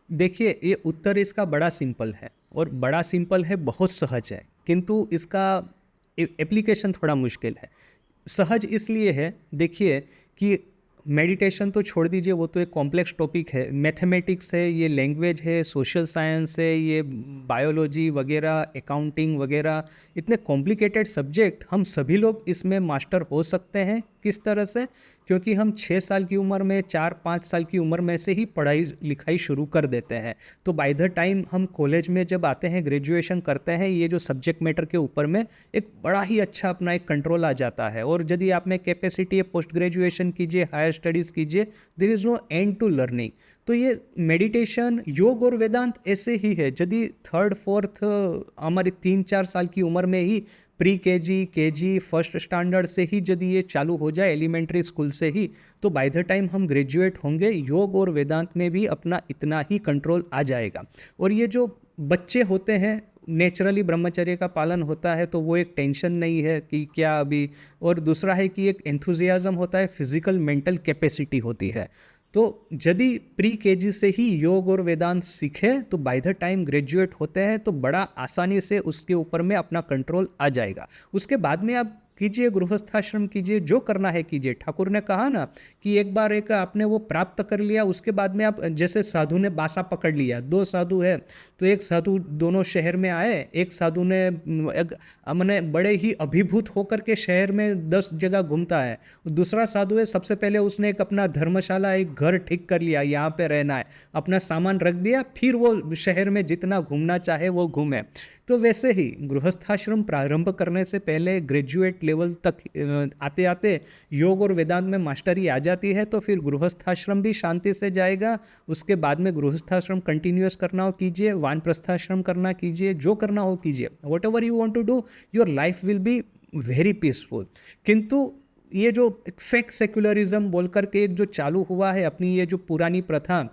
देखिए, ये उत्तर इसका बड़ा सिंपल है, और बड़ा सिंपल है, बहुत सहज है, किंतु इसका एप्लीकेशन थोड़ा मुश्किल है। सहज इसलिए है, देखिए कि मेडिटेशन तो छोड़ दीजिए, वो तो एक कॉम्प्लेक्स टॉपिक है, मैथमेटिक्स है, ये लैंग्वेज है, सोशल साइंस है, ये बायोलॉजी वगैरह, अकाउंटिंग वगैरह, इतने कॉम्प्लिकेटेड सब्जेक्ट, हम सभी लोग इसमें मास्टर हो सकते हैं। किस तरह से? क्योंकि हम 6 साल की उम्र में, 4-5 साल की उम्र में से ही पढ़ाई लिखाई शुरू कर देते हैं। तो बाय द टाइम हम कॉलेज में जब आते हैं, ग्रेजुएशन करते हैं, ये जो सब्जेक्ट मैटर के ऊपर में एक बड़ा ही अच्छा अपना एक कंट्रोल आ जाता है। और यदि आप में कैपेसिटी है, पोस्ट ग्रेजुएशन कीजिए, हायर स्टडीज़ कीजिए, there is no end to learning. तो ये मेडिटेशन, योग और वेदांत ऐसे ही है। यदि 3rd 4th हमारी 3-4 साल की उम्र में ही, प्री केजी फर्स्ट स्टैंडर्ड से ही यदि ये चालू हो जाए, एलिमेंट्री स्कूल से ही, तो बाय द टाइम हम ग्रेजुएट होंगे, योग और वेदांत में भी अपना इतना ही कंट्रोल आ जाएगा। और ये जो बच्चे होते हैं, नेचुरली ब्रह्मचर्य का पालन होता है, तो वो एक टेंशन नहीं है कि क्या अभी, और दूसरा है कि एक एंथुजियाज्म होता है, फिजिकल मेंटल कैपेसिटी होती है। तो यदि प्री केजी से ही योग और वेदांत सीखे तो बाय द टाइम ग्रेजुएट होते हैं तो बड़ा आसानी से उसके ऊपर में अपना कंट्रोल आ जाएगा। उसके बाद में आप कीजिए, गृहस्थाश्रम कीजिए, जो करना है कीजिए। ठाकुर ने कहा ना कि एक बार एक आपने वो प्राप्त कर लिया, उसके बाद में आप, जैसे साधु ने बासा पकड़ लिया, 2 साधु है, तो एक साधु दोनों शहर में आए, एक साधु ने मैंने बड़े ही अभिभूत होकर के शहर में 10 जगह घूमता है, दूसरा साधु है, सबसे पहले उसने एक अपना धर्मशाला, एक घर ठीक कर लिया, यहाँ पे रहना है, अपना सामान रख दिया, फिर वो शहर में जितना घूमना चाहे वो घूमे। तो वैसे ही गृहस्थाश्रम प्रारंभ करने से पहले, ग्रेजुएट लेवल तक आते आते योग और वेदांत में मास्टरी आ जाती है, तो फिर गृहस्थाश्रम भी शांति से जाएगा। उसके बाद में गृहस्थाश्रम कंटिन्यूअस करना हो कीजिए, वानप्रस्थाश्रम करना कीजिए, जो करना हो कीजिए, whatever you want to do, your life will be very peaceful. किंतु ये जो फेक सेक्युलरिज्म बोल करके एक जो चालू हुआ है, अपनी ये जो पुरानी प्रथा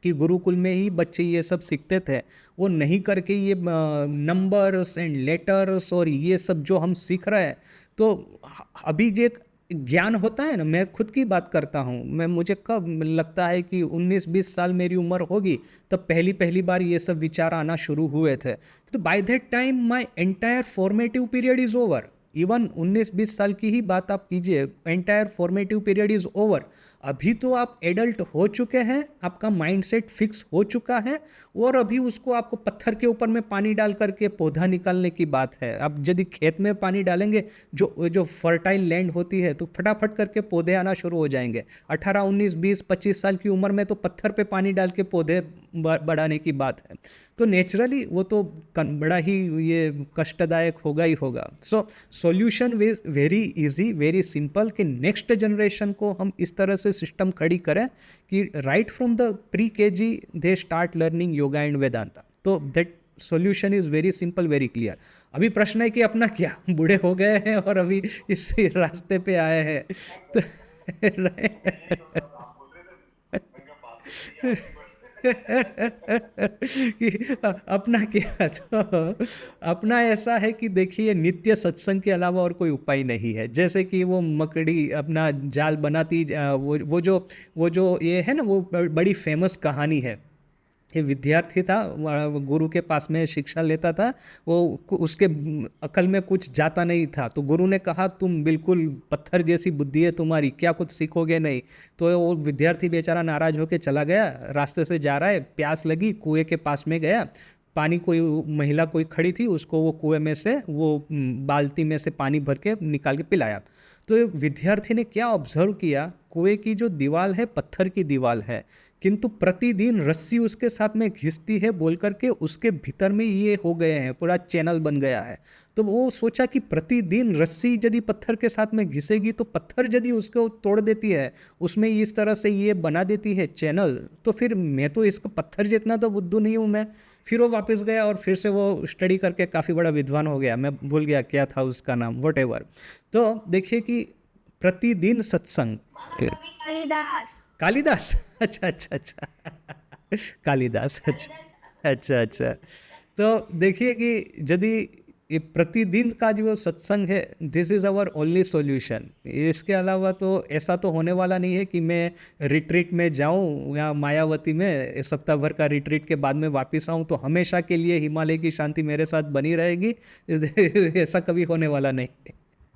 कि गुरुकुल में ही बच्चे ये सब सीखते थे, वो नहीं करके ये नंबर्स एंड लेटर्स और ये सब जो हम सीख रहे हैं, तो अभी जो एक ज्ञान होता है ना, मैं खुद की बात करता हूँ, मुझे कब लगता है कि 19-20 साल मेरी उम्र होगी तब पहली पहली बार ये सब विचार आना शुरू हुए थे। तो by that time my entire formative period is over. Even 19-20 साल की ही बात आप कीजिए, entire formative period is over. अभी तो आप एडल्ट हो चुके हैं, आपका माइंडसेट फिक्स हो चुका है, और अभी उसको आपको पत्थर के ऊपर में पानी डाल करके पौधा निकालने की बात है। अब यदि खेत में पानी डालेंगे, जो जो फर्टाइल लैंड होती है, तो फटाफट करके पौधे आना शुरू हो जाएंगे। 18, 19, 20, 25 साल की उम्र में तो पत्थर पे पानी डाल के पौधे बढ़ाने की बात है। तो नेचुरली वो तो बड़ा ही ये कष्टदायक होगा ही होगा। So solution very easy, very simple, कि नेक्स्ट जनरेशन को हम इस तरह से सिस्टम खड़ी करें कि right from the pre KG they start learning yoga and Vedanta. तो that solution is very simple, very clear. अभी प्रश्न है कि अपना क्या, बूढ़े हो गए हैं और अभी इस रास्ते पे आए हैं तो कि अपना क्या, तो अपना ऐसा है कि देखिए, नित्य सत्संग के अलावा और कोई उपाय नहीं है। जैसे कि वो मकड़ी अपना जाल बनाती, वो जो ये है ना, वो बड़ी फेमस कहानी है। ये विद्यार्थी था, वो गुरु के पास में शिक्षा लेता था, वो उसके अकल में कुछ जाता नहीं था, तो गुरु ने कहा तुम बिल्कुल पत्थर जैसी बुद्धि है तुम्हारी, क्या कुछ सीखोगे नहीं। तो वो विद्यार्थी बेचारा नाराज होकर चला गया, रास्ते से जा रहा है, प्यास लगी, कुएं के पास में गया, पानी कोई महिला कोई खड़ी थी, उसको वो कुएं में से वो बाल्टी में से पानी भर के निकाल के पिलाया। तो विद्यार्थी ने क्या ऑब्जर्व किया, कुएं की जो दीवार है पत्थर की दीवार है, किंतु प्रतिदिन रस्सी उसके साथ में घिसती है बोल करके उसके भीतर में ये हो गए हैं, पूरा चैनल बन गया है। तो वो सोचा कि प्रतिदिन रस्सी यदि पत्थर के साथ में घिसेगी, तो पत्थर यदि उसको तोड़ देती है, उसमें इस तरह से ये बना देती है चैनल, तो फिर मैं तो इसको पत्थर जितना तो बुद्धू नहीं हूँ मैं। फिर वो वापस गया और फिर से वो स्टडी करके काफ़ी बड़ा विद्वान हो गया, मैं भूल गया क्या था उसका नाम, वट एवर। तो देखिए कि प्रतिदिन सत्संग। कालिदास, कालिदास, अच्छा अच्छा अच्छा कालिदास, अच्छा अच्छा अच्छा। तो देखिए कि यदि ये प्रतिदिन का जो सत्संग है, this is our only solution. इसके अलावा तो ऐसा तो होने वाला नहीं है कि मैं रिट्रीट में जाऊं या मायावती में सप्ताह भर का रिट्रीट के बाद में वापस आऊं तो हमेशा के लिए हिमालय की शांति मेरे साथ बनी रहेगी। ऐसा कभी होने वाला नहीं।